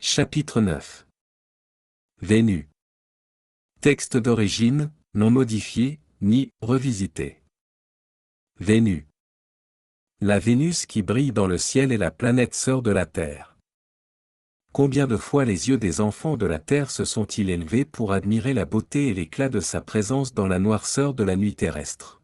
Chapitre 9. Vénus. Texte d'origine, non modifié, ni revisité. Vénus. La Vénus qui brille dans le ciel est la planète sœur de la Terre. Combien de fois les yeux des enfants de la Terre se sont-ils élevés pour admirer la beauté et l'éclat de sa présence dans la noirceur de la nuit terrestre?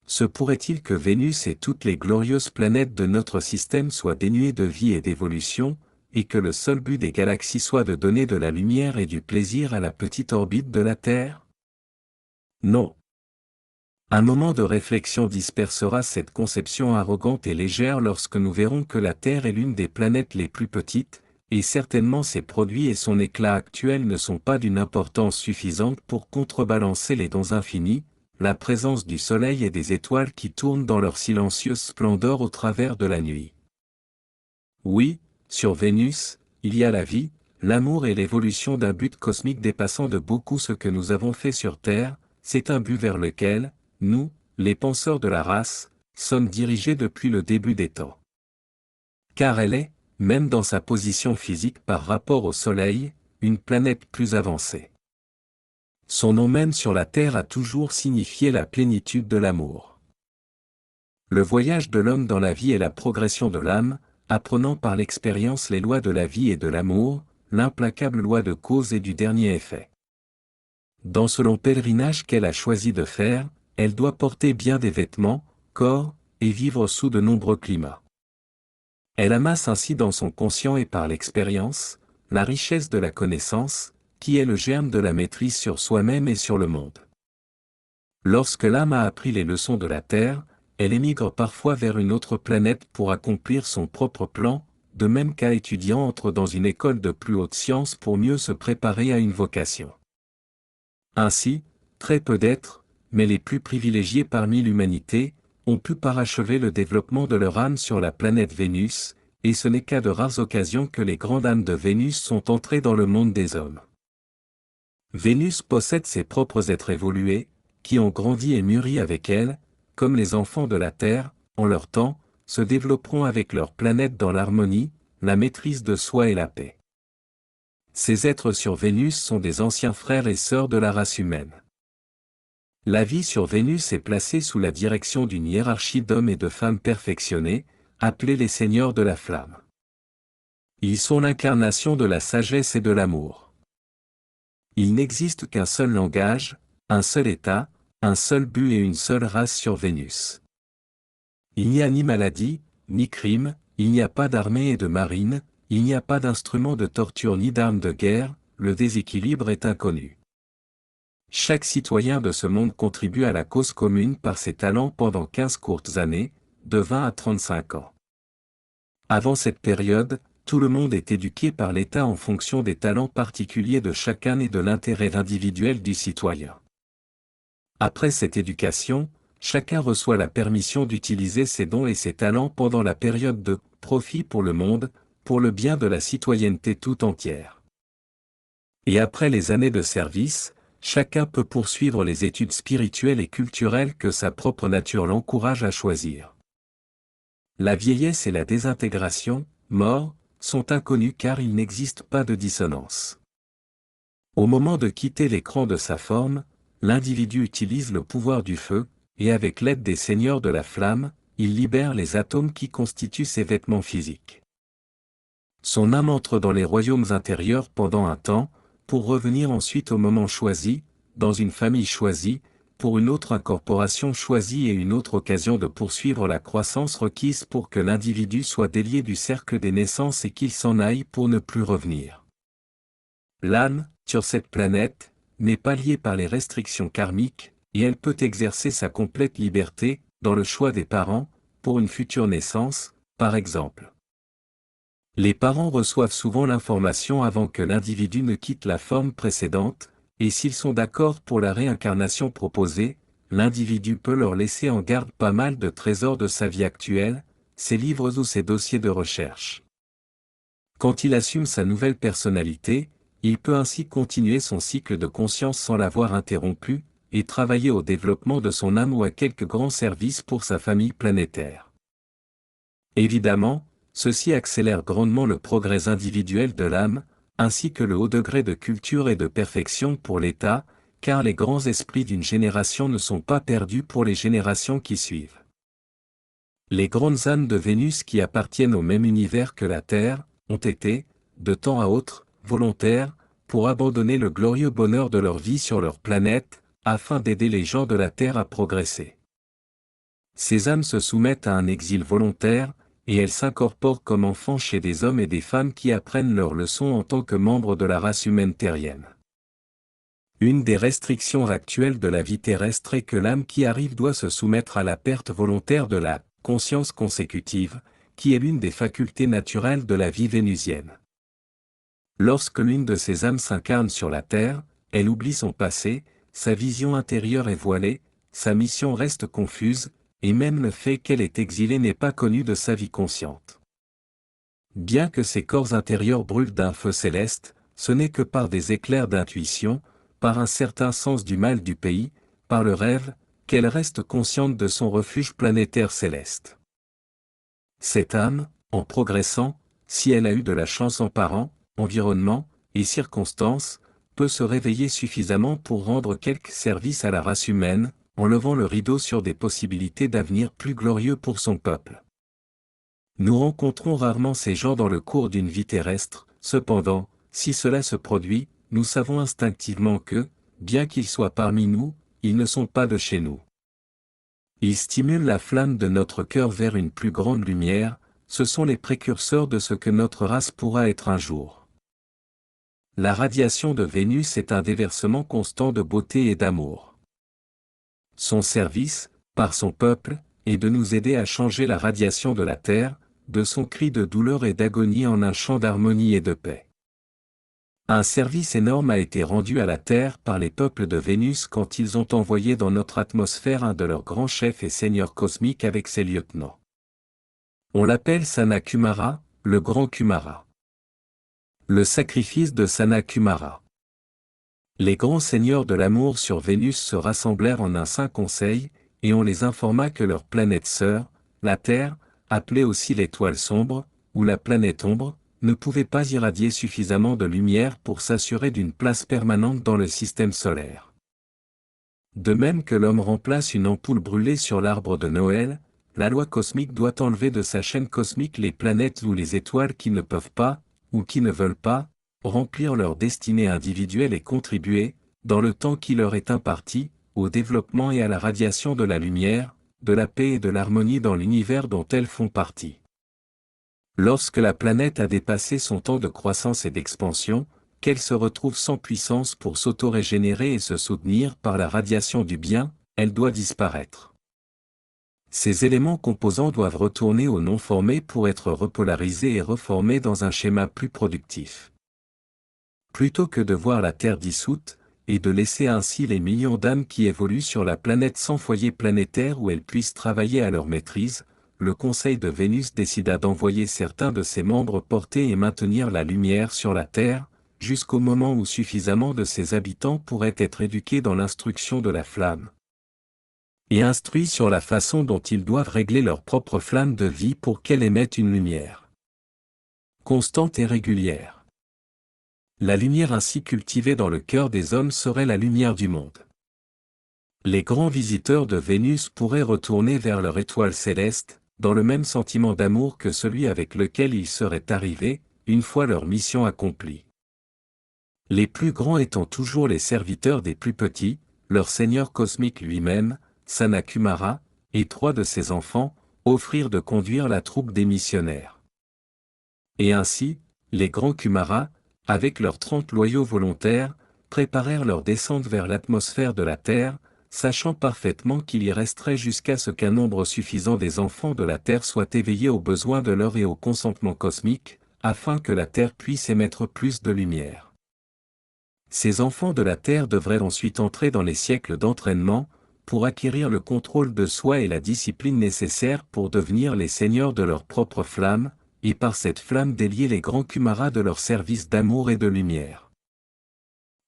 Se pourrait-il que Vénus et toutes les glorieuses planètes de notre système soient dénuées de vie et d'évolution, et que le seul but des galaxies soit de donner de la lumière et du plaisir à la petite orbite de la Terre? Non. Un moment de réflexion dispersera cette conception arrogante et légère lorsque nous verrons que la Terre est l'une des planètes les plus petites, et certainement ses produits et son éclat actuel ne sont pas d'une importance suffisante pour contrebalancer les dons infinis, la présence du Soleil et des étoiles qui tournent dans leur silencieuse splendeur au travers de la nuit. Oui, sur Vénus, il y a la vie, l'amour et l'évolution d'un but cosmique dépassant de beaucoup ce que nous avons fait sur Terre, c'est un but vers lequel, nous, les penseurs de la race, sommes dirigés depuis le début des temps. Car elle est, même dans sa position physique par rapport au Soleil, une planète plus avancée. Son nom même sur la Terre a toujours signifié la plénitude de l'amour. Le voyage de l'homme dans la vie est la progression de l'âme, apprenant par l'expérience les lois de la vie et de l'amour, l'implacable loi de cause et du dernier effet. Dans ce long pèlerinage qu'elle a choisi de faire, elle doit porter bien des vêtements, corps, et vivre sous de nombreux climats. Elle amasse ainsi dans son conscient et par l'expérience, la richesse de la connaissance, qui est le germe de la maîtrise sur soi-même et sur le monde. Lorsque l'âme a appris les leçons de la Terre, elle émigre parfois vers une autre planète pour accomplir son propre plan, de même qu'un étudiant entre dans une école de plus haute science pour mieux se préparer à une vocation. Ainsi, très peu d'êtres, mais les plus privilégiés parmi l'humanité, ont pu parachever le développement de leur âme sur la planète Vénus, et ce n'est qu'à de rares occasions que les grandes âmes de Vénus sont entrées dans le monde des hommes. Vénus possède ses propres êtres évolués, qui ont grandi et mûri avec elle, comme les enfants de la Terre, en leur temps, se développeront avec leur planète dans l'harmonie, la maîtrise de soi et la paix. Ces êtres sur Vénus sont des anciens frères et sœurs de la race humaine. La vie sur Vénus est placée sous la direction d'une hiérarchie d'hommes et de femmes perfectionnés, appelés les seigneurs de la flamme. Ils sont l'incarnation de la sagesse et de l'amour. Il n'existe qu'un seul langage, un seul état, un seul but et une seule race sur Vénus. Il n'y a ni maladie, ni crime, il n'y a pas d'armée et de marine, il n'y a pas d'instrument de torture ni d'armes de guerre, le déséquilibre est inconnu. Chaque citoyen de ce monde contribue à la cause commune par ses talents pendant 15 courtes années, de 20 à 35 ans. Avant cette période, tout le monde est éduqué par l'État en fonction des talents particuliers de chacun et de l'intérêt individuel du citoyen. Après cette éducation, chacun reçoit la permission d'utiliser ses dons et ses talents pendant la période de profit pour le monde, pour le bien de la citoyenneté tout entière. Et après les années de service, chacun peut poursuivre les études spirituelles et culturelles que sa propre nature l'encourage à choisir. La vieillesse et la désintégration, mort, sont inconnus car il n'existe pas de dissonance. Au moment de quitter l'écran de sa forme, l'individu utilise le pouvoir du feu, et avec l'aide des seigneurs de la flamme, il libère les atomes qui constituent ses vêtements physiques. Son âme entre dans les royaumes intérieurs pendant un temps, pour revenir ensuite au moment choisi, dans une famille choisie, pour une autre incorporation choisie et une autre occasion de poursuivre la croissance requise pour que l'individu soit délié du cercle des naissances et qu'il s'en aille pour ne plus revenir. L'âme, sur cette planète, n'est pas liée par les restrictions karmiques, et elle peut exercer sa complète liberté, dans le choix des parents, pour une future naissance, par exemple. Les parents reçoivent souvent l'information avant que l'individu ne quitte la forme précédente, et s'ils sont d'accord pour la réincarnation proposée, l'individu peut leur laisser en garde pas mal de trésors de sa vie actuelle, ses livres ou ses dossiers de recherche. Quand il assume sa nouvelle personnalité, il peut ainsi continuer son cycle de conscience sans l'avoir interrompu, et travailler au développement de son âme ou à quelques grands services pour sa famille planétaire. Évidemment, ceci accélère grandement le progrès individuel de l'âme, ainsi que le haut degré de culture et de perfection pour l'État, car les grands esprits d'une génération ne sont pas perdus pour les générations qui suivent. Les grandes âmes de Vénus qui appartiennent au même univers que la Terre, ont été, de temps à autre, volontaires, pour abandonner le glorieux bonheur de leur vie sur leur planète, afin d'aider les gens de la Terre à progresser. Ces âmes se soumettent à un exil volontaire, et elles s'incorporent comme enfants chez des hommes et des femmes qui apprennent leurs leçons en tant que membres de la race humaine terrienne. Une des restrictions actuelles de la vie terrestre est que l'âme qui arrive doit se soumettre à la perte volontaire de la conscience consécutive, qui est l'une des facultés naturelles de la vie vénusienne. Lorsque l'une de ces âmes s'incarne sur la Terre, elle oublie son passé, sa vision intérieure est voilée, sa mission reste confuse, et même le fait qu'elle est exilée n'est pas connu de sa vie consciente. Bien que ses corps intérieurs brûlent d'un feu céleste, ce n'est que par des éclairs d'intuition, par un certain sens du mal du pays, par le rêve, qu'elle reste consciente de son refuge planétaire céleste. Cette âme, en progressant, si elle a eu de la chance en parents, environnement, et circonstances, peut se réveiller suffisamment pour rendre quelque service à la race humaine, en levant le rideau sur des possibilités d'avenir plus glorieux pour son peuple. Nous rencontrons rarement ces gens dans le cours d'une vie terrestre, cependant, si cela se produit, nous savons instinctivement que, bien qu'ils soient parmi nous, ils ne sont pas de chez nous. Ils stimulent la flamme de notre cœur vers une plus grande lumière, ce sont les précurseurs de ce que notre race pourra être un jour. La radiation de Vénus est un déversement constant de beauté et d'amour. Son service, par son peuple, est de nous aider à changer la radiation de la Terre, de son cri de douleur et d'agonie en un chant d'harmonie et de paix. Un service énorme a été rendu à la Terre par les peuples de Vénus quand ils ont envoyé dans notre atmosphère un de leurs grands chefs et seigneurs cosmiques avec ses lieutenants. On l'appelle Sanat Kumara, le grand Kumara. Le sacrifice de Sanat Kumara. Les grands seigneurs de l'amour sur Vénus se rassemblèrent en un saint conseil, et on les informa que leur planète sœur, la Terre, appelée aussi l'étoile sombre, ou la planète ombre, ne pouvait pas irradier suffisamment de lumière pour s'assurer d'une place permanente dans le système solaire. De même que l'homme remplace une ampoule brûlée sur l'arbre de Noël, la loi cosmique doit enlever de sa chaîne cosmique les planètes ou les étoiles qui ne peuvent pas, ou qui ne veulent pas, remplir leur destinée individuelle et contribuer, dans le temps qui leur est imparti, au développement et à la radiation de la lumière, de la paix et de l'harmonie dans l'univers dont elles font partie. Lorsque la planète a dépassé son temps de croissance et d'expansion, qu'elle se retrouve sans puissance pour s'auto-régénérer et se soutenir par la radiation du bien, elle doit disparaître. Ces éléments composants doivent retourner au non formé pour être repolarisés et reformés dans un schéma plus productif. Plutôt que de voir la Terre dissoute, et de laisser ainsi les millions d'âmes qui évoluent sur la planète sans foyer planétaire où elles puissent travailler à leur maîtrise, le Conseil de Vénus décida d'envoyer certains de ses membres porter et maintenir la lumière sur la Terre, jusqu'au moment où suffisamment de ses habitants pourraient être éduqués dans l'instruction de la flamme, et instruits sur la façon dont ils doivent régler leur propre flamme de vie pour qu'elle émette une lumière constante et régulière. La lumière ainsi cultivée dans le cœur des hommes serait la lumière du monde. Les grands visiteurs de Vénus pourraient retourner vers leur étoile céleste, dans le même sentiment d'amour que celui avec lequel ils seraient arrivés, une fois leur mission accomplie. Les plus grands étant toujours les serviteurs des plus petits, leur Seigneur cosmique lui-même, Sanat Kumara, et 3 de ses enfants, offrirent de conduire la troupe des missionnaires. Et ainsi, les grands Kumaras, avec leurs 30 loyaux volontaires, préparèrent leur descente vers l'atmosphère de la Terre, sachant parfaitement qu'il y resterait jusqu'à ce qu'un nombre suffisant des enfants de la Terre soit éveillé aux besoins de l'heure et au consentement cosmique, afin que la Terre puisse émettre plus de lumière. Ces enfants de la Terre devraient ensuite entrer dans les siècles d'entraînement, pour acquérir le contrôle de soi et la discipline nécessaire pour devenir les seigneurs de leur propre flamme, et par cette flamme délier les grands Kumaras de leur service d'amour et de lumière.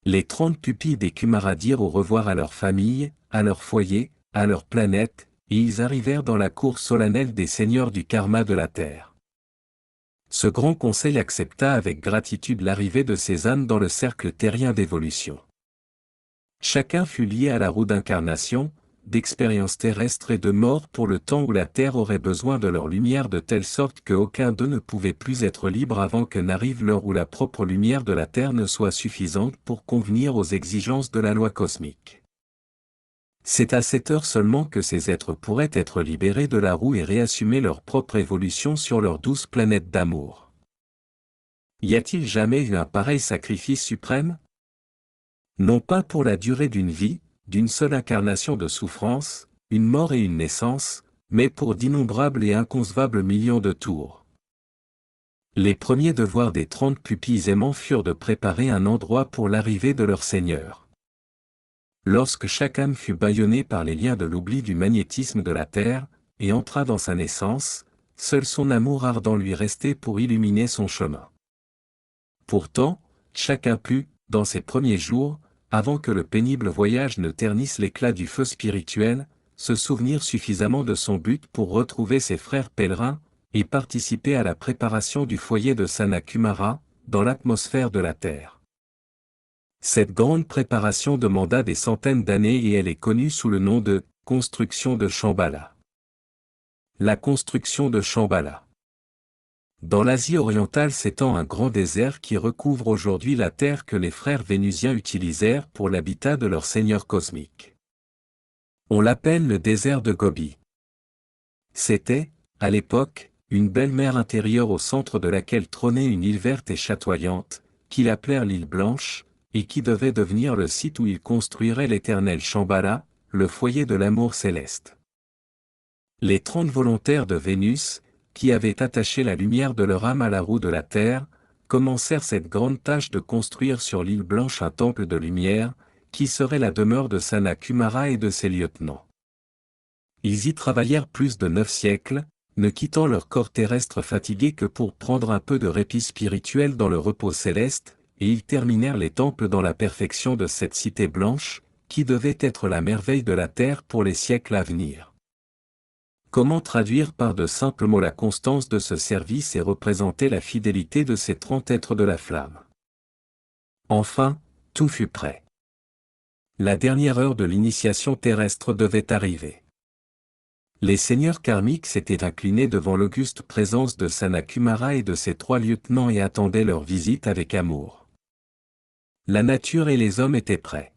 Les 30 pupilles des Kumaras dirent au revoir à leur famille, à leur foyer, à leur planète, et ils arrivèrent dans la cour solennelle des seigneurs du karma de la terre. ce grand conseil accepta avec gratitude l'arrivée de ces âmes dans le cercle terrien d'évolution. Chacun fut lié à la roue d'incarnation, d'expérience terrestre et de mort pour le temps où la Terre aurait besoin de leur lumière de telle sorte qu'aucun d'eux ne pouvait plus être libre avant que n'arrive l'heure où la propre lumière de la Terre ne soit suffisante pour convenir aux exigences de la loi cosmique. C'est à cette heure seulement que ces êtres pourraient être libérés de la roue et réassumer leur propre évolution sur leur douce planète d'amour. Y a-t-il jamais eu un pareil sacrifice suprême? Non pas pour la durée d'une vie, d'une seule incarnation de souffrance, une mort et une naissance, mais pour d'innombrables et inconcevables millions de tours. Les premiers devoirs des 30 pupilles aimants furent de préparer un endroit pour l'arrivée de leur Seigneur. Lorsque chaque âme fut bâillonnée par les liens de l'oubli du magnétisme de la Terre, et entra dans sa naissance, seul son amour ardent lui restait pour illuminer son chemin. Pourtant, chacun put, dans ses premiers jours, avant que le pénible voyage ne ternisse l'éclat du feu spirituel, se souvenir suffisamment de son but pour retrouver ses frères pèlerins, et participer à la préparation du foyer de Sanat-Kumara, dans l'atmosphère de la Terre. Cette grande préparation demanda des centaines d'années et elle est connue sous le nom de « construction de Shambhala ». La construction de Shambhala. Dans l'Asie orientale s'étend un grand désert qui recouvre aujourd'hui la terre que les frères vénusiens utilisèrent pour l'habitat de leur Seigneur cosmique. On l'appelle le désert de Gobi. C'était, à l'époque, une belle mer intérieure au centre de laquelle trônait une île verte et chatoyante, qu'ils appelèrent l'île Blanche, et qui devait devenir le site où ils construiraient l'éternel Shambhala, le foyer de l'amour céleste. Les 30 volontaires de Vénus, qui avaient attaché la lumière de leur âme à la roue de la terre, commencèrent cette grande tâche de construire sur l'île Blanche un temple de lumière, qui serait la demeure de Sanat-Kumara et de ses lieutenants. Ils y travaillèrent plus de 9 siècles, ne quittant leur corps terrestre fatigué que pour prendre un peu de répit spirituel dans le repos céleste, et ils terminèrent les temples dans la perfection de cette cité blanche, qui devait être la merveille de la terre pour les siècles à venir. Comment traduire par de simples mots la constance de ce service et représenter la fidélité de ces 30 êtres de la flamme? Enfin, tout fut prêt. La dernière heure de l'initiation terrestre devait arriver. Les seigneurs karmiques s'étaient inclinés devant l'auguste présence de Sanat-Kumara et de ses 3 lieutenants et attendaient leur visite avec amour. La nature et les hommes étaient prêts.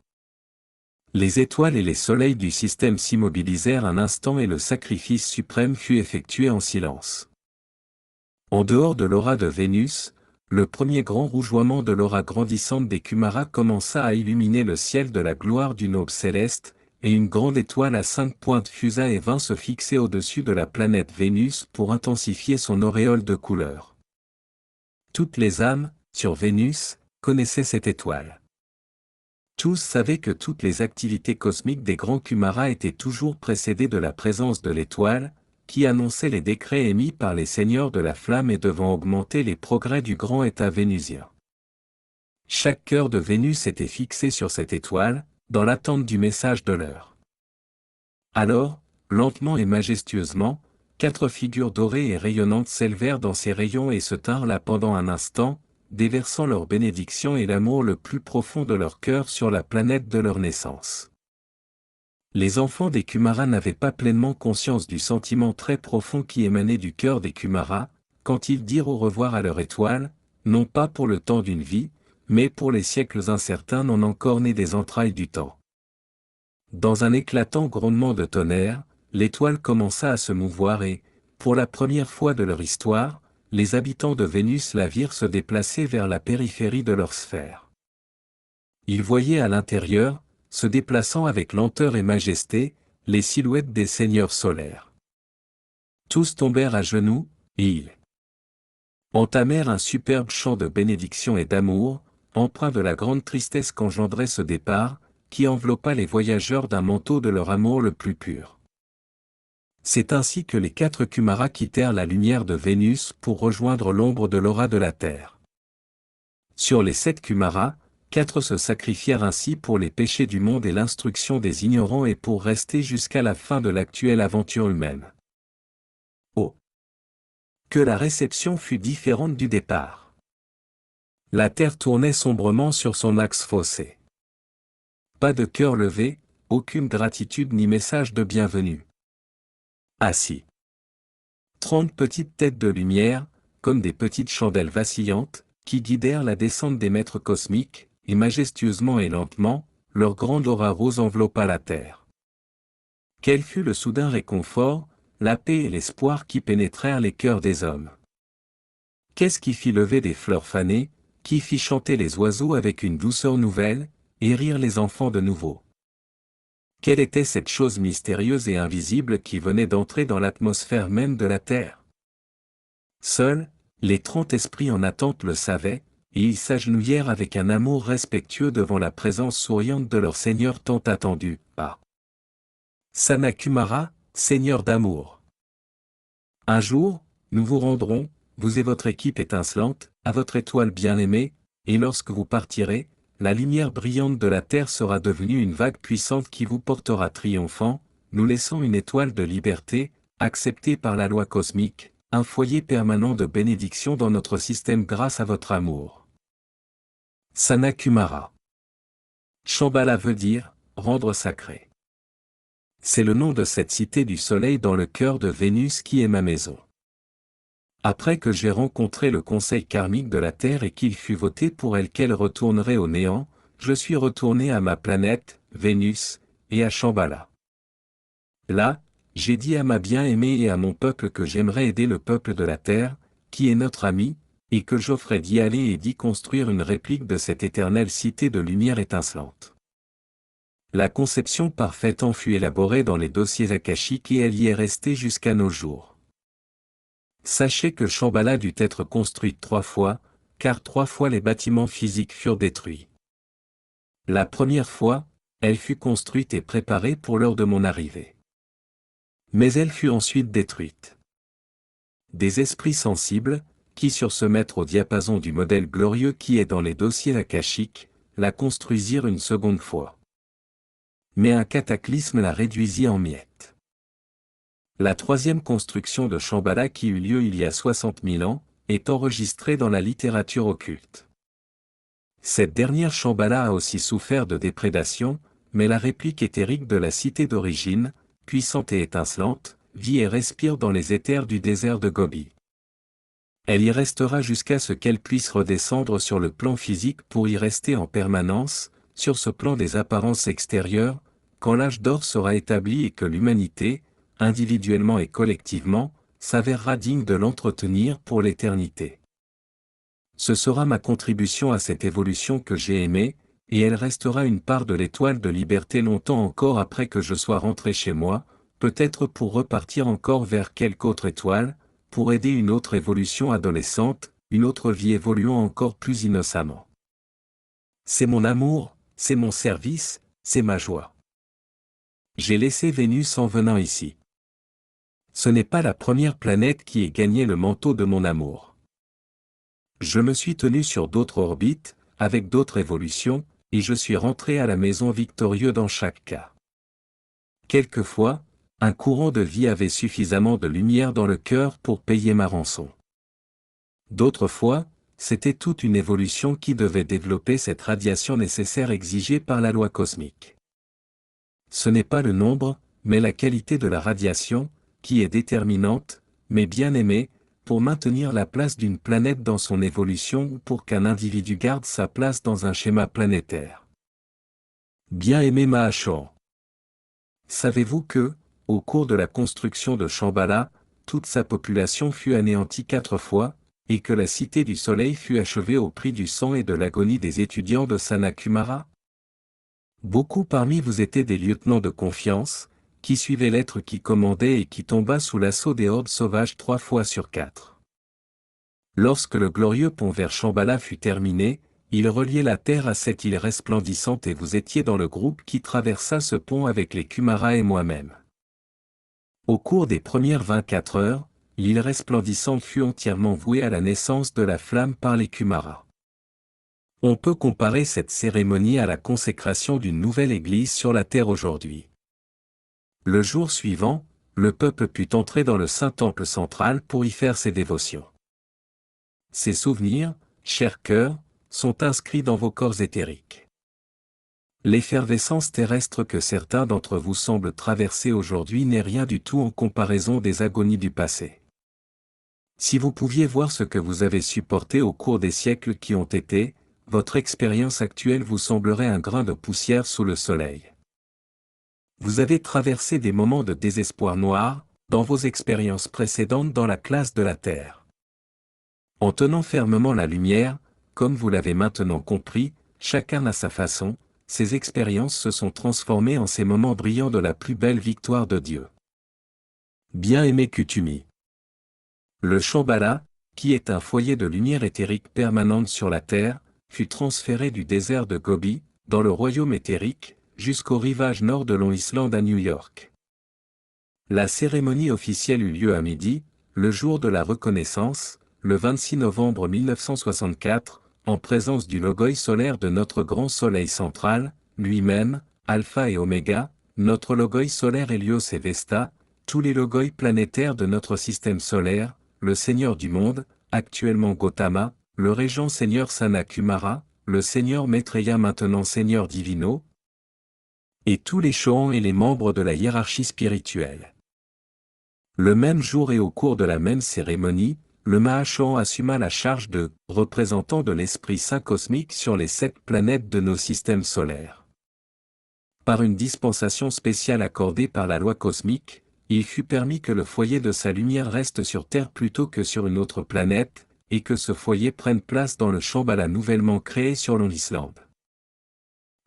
Les étoiles et les soleils du système s'immobilisèrent un instant et le sacrifice suprême fut effectué en silence. En dehors de l'aura de Vénus, le premier grand rougeoiement de l'aura grandissante des Kumara commença à illuminer le ciel de la gloire d'une aube céleste, et une grande étoile à 5 pointes fusa et vint se fixer au-dessus de la planète Vénus pour intensifier son auréole de couleurs. Toutes les âmes, sur Vénus, connaissaient cette étoile. Tous savaient que toutes les activités cosmiques des grands Kumara étaient toujours précédées de la présence de l'étoile, qui annonçait les décrets émis par les seigneurs de la flamme et devant augmenter les progrès du grand état vénusien. Chaque cœur de Vénus était fixé sur cette étoile, dans l'attente du message de l'heure. Alors, lentement et majestueusement, 4 figures dorées et rayonnantes s'élevèrent dans ces rayons et se tinrent là pendant un instant, déversant leur bénédiction et l'amour le plus profond de leur cœur sur la planète de leur naissance. Les enfants des Kumara n'avaient pas pleinement conscience du sentiment très profond qui émanait du cœur des Kumara, quand ils dirent au revoir à leur étoile, non pas pour le temps d'une vie, mais pour les siècles incertains non encore nés des entrailles du temps. Dans un éclatant grondement de tonnerre, l'étoile commença à se mouvoir et, pour la première fois de leur histoire, les habitants de Vénus la virent se déplacer vers la périphérie de leur sphère. Ils voyaient à l'intérieur, se déplaçant avec lenteur et majesté, les silhouettes des seigneurs solaires. Tous tombèrent à genoux, et ils entamèrent un superbe chant de bénédiction et d'amour, empreint de la grande tristesse qu'engendrait ce départ, qui enveloppa les voyageurs d'un manteau de leur amour le plus pur. C'est ainsi que les 4 Kumara quittèrent la lumière de Vénus pour rejoindre l'ombre de l'aura de la Terre. Sur les 7 Kumara, 4 se sacrifièrent ainsi pour les péchés du monde et l'instruction des ignorants et pour rester jusqu'à la fin de l'actuelle aventure humaine. Oh! Que la réception fut différente du départ. La terre tournait sombrement sur son axe faussé. Pas de cœur levé, aucune gratitude ni message de bienvenue. Assis. 30 petites têtes de lumière, comme des petites chandelles vacillantes, qui guidèrent la descente des maîtres cosmiques, et majestueusement et lentement, leur grande aura rose enveloppa la terre. Quel fut le soudain réconfort, la paix et l'espoir qui pénétrèrent les cœurs des hommes. Qu'est-ce qui fit lever des fleurs fanées, qui fit chanter les oiseaux avec une douceur nouvelle, et rire les enfants de nouveau? Quelle était cette chose mystérieuse et invisible qui venait d'entrer dans l'atmosphère même de la terre? Seuls, les 30 esprits en attente le savaient, et ils s'agenouillèrent avec un amour respectueux devant la présence souriante de leur Seigneur tant attendu, Sanat-Kumara, Seigneur d'amour. Un jour, nous vous rendrons, vous et votre équipe étincelante, à votre étoile bien-aimée, et lorsque vous partirez, la lumière brillante de la terre sera devenue une vague puissante qui vous portera triomphant, nous laissant une étoile de liberté, acceptée par la loi cosmique, un foyer permanent de bénédiction dans notre système grâce à votre amour. Sanat-Kumara. Shambhala veut dire « rendre sacré ». C'est le nom de cette cité du soleil dans le cœur de Vénus qui est ma maison. Après que j'ai rencontré le conseil karmique de la Terre et qu'il fut voté pour elle qu'elle retournerait au néant, je suis retourné à ma planète, Vénus, et à Shambhala. Là, j'ai dit à ma bien-aimée et à mon peuple que j'aimerais aider le peuple de la Terre, qui est notre ami, et que j'offrais d'y aller et d'y construire une réplique de cette éternelle cité de lumière étincelante. La conception parfaite en fut élaborée dans les dossiers akashiques et elle y est restée jusqu'à nos jours. Sachez que Shambhala dut être construite 3 fois, car 3 fois les bâtiments physiques furent détruits. La première fois, elle fut construite et préparée pour l'heure de mon arrivée. Mais elle fut ensuite détruite. Des esprits sensibles, qui surent se mettre au diapason du modèle glorieux qui est dans les dossiers akashiques, la construisirent une seconde fois. Mais un cataclysme la réduisit en miettes. La troisième construction de Shambhala qui eut lieu il y a 60 000 ans, est enregistrée dans la littérature occulte. Cette dernière Shambhala a aussi souffert de déprédation, mais la réplique éthérique de la cité d'origine, puissante et étincelante, vit et respire dans les éthers du désert de Gobi. Elle y restera jusqu'à ce qu'elle puisse redescendre sur le plan physique pour y rester en permanence, sur ce plan des apparences extérieures, quand l'âge d'or sera établi et que l'humanité, individuellement et collectivement, s'avérera digne de l'entretenir pour l'éternité. Ce sera ma contribution à cette évolution que j'ai aimée, et elle restera une part de l'étoile de liberté longtemps encore après que je sois rentré chez moi, peut-être pour repartir encore vers quelque autre étoile, pour aider une autre évolution adolescente, une autre vie évoluant encore plus innocemment. C'est mon amour, c'est mon service, c'est ma joie. J'ai laissé Vénus en venant ici. Ce n'est pas la première planète qui ait gagné le manteau de mon amour. Je me suis tenu sur d'autres orbites, avec d'autres évolutions, et je suis rentré à la maison victorieux dans chaque cas. Quelquefois, un courant de vie avait suffisamment de lumière dans le cœur pour payer ma rançon. D'autres fois, c'était toute une évolution qui devait développer cette radiation nécessaire exigée par la loi cosmique. Ce n'est pas le nombre, mais la qualité de la radiation, qui est déterminante, mais bien aimée, pour maintenir la place d'une planète dans son évolution ou pour qu'un individu garde sa place dans un schéma planétaire. Bien aimé Mahachor. Savez-vous que, au cours de la construction de Shambhala, toute sa population fut anéantie 4 fois, et que la cité du soleil fut achevée au prix du sang et de l'agonie des étudiants de Sanat-Kumara? Beaucoup parmi vous étaient des lieutenants de confiance, qui suivaient l'être qui commandait et qui tomba sous l'assaut des hordes sauvages 3 fois sur 4. Lorsque le glorieux pont vers Shambhala fut terminé, il reliait la terre à cette île resplendissante et vous étiez dans le groupe qui traversa ce pont avec les Kumara et moi-même. Au cours des premières 24 heures, l'île resplendissante fut entièrement vouée à la naissance de la flamme par les Kumara. On peut comparer cette cérémonie à la consécration d'une nouvelle église sur la terre aujourd'hui. Le jour suivant, le peuple put entrer dans le Saint-Temple central pour y faire ses dévotions. Ces souvenirs, chers cœurs, sont inscrits dans vos corps éthériques. L'effervescence terrestre que certains d'entre vous semblent traverser aujourd'hui n'est rien du tout en comparaison des agonies du passé. Si vous pouviez voir ce que vous avez supporté au cours des siècles qui ont été, votre expérience actuelle vous semblerait un grain de poussière sous le soleil. Vous avez traversé des moments de désespoir noir, dans vos expériences précédentes dans la classe de la Terre. En tenant fermement la lumière, comme vous l'avez maintenant compris, chacun à sa façon, ces expériences se sont transformées en ces moments brillants de la plus belle victoire de Dieu. Bien-aimé Kutumi. Le Shambhala, qui est un foyer de lumière éthérique permanente sur la Terre, fut transféré du désert de Gobi, dans le royaume éthérique, jusqu'au rivage nord de Long Island à New York. La cérémonie officielle eut lieu à midi, le jour de la reconnaissance, le 26 novembre 1964, en présence du logoi solaire de notre grand soleil central, lui-même, Alpha et Oméga, notre logoi solaire Hélios et Vesta, tous les logoi planétaires de notre système solaire, le Seigneur du monde, actuellement Gautama, le régent Seigneur Sanat-Kumara, le Seigneur Maitreya maintenant Seigneur Divino, et tous les Choans et les membres de la hiérarchie spirituelle. Le même jour et au cours de la même cérémonie, le Mahachohan assuma la charge de « représentant de l'Esprit Saint cosmique sur les 7 planètes de nos systèmes solaires ». Par une dispensation spéciale accordée par la loi cosmique, il fut permis que le foyer de sa lumière reste sur Terre plutôt que sur une autre planète, et que ce foyer prenne place dans le Shambhala nouvellement créé sur Long Island.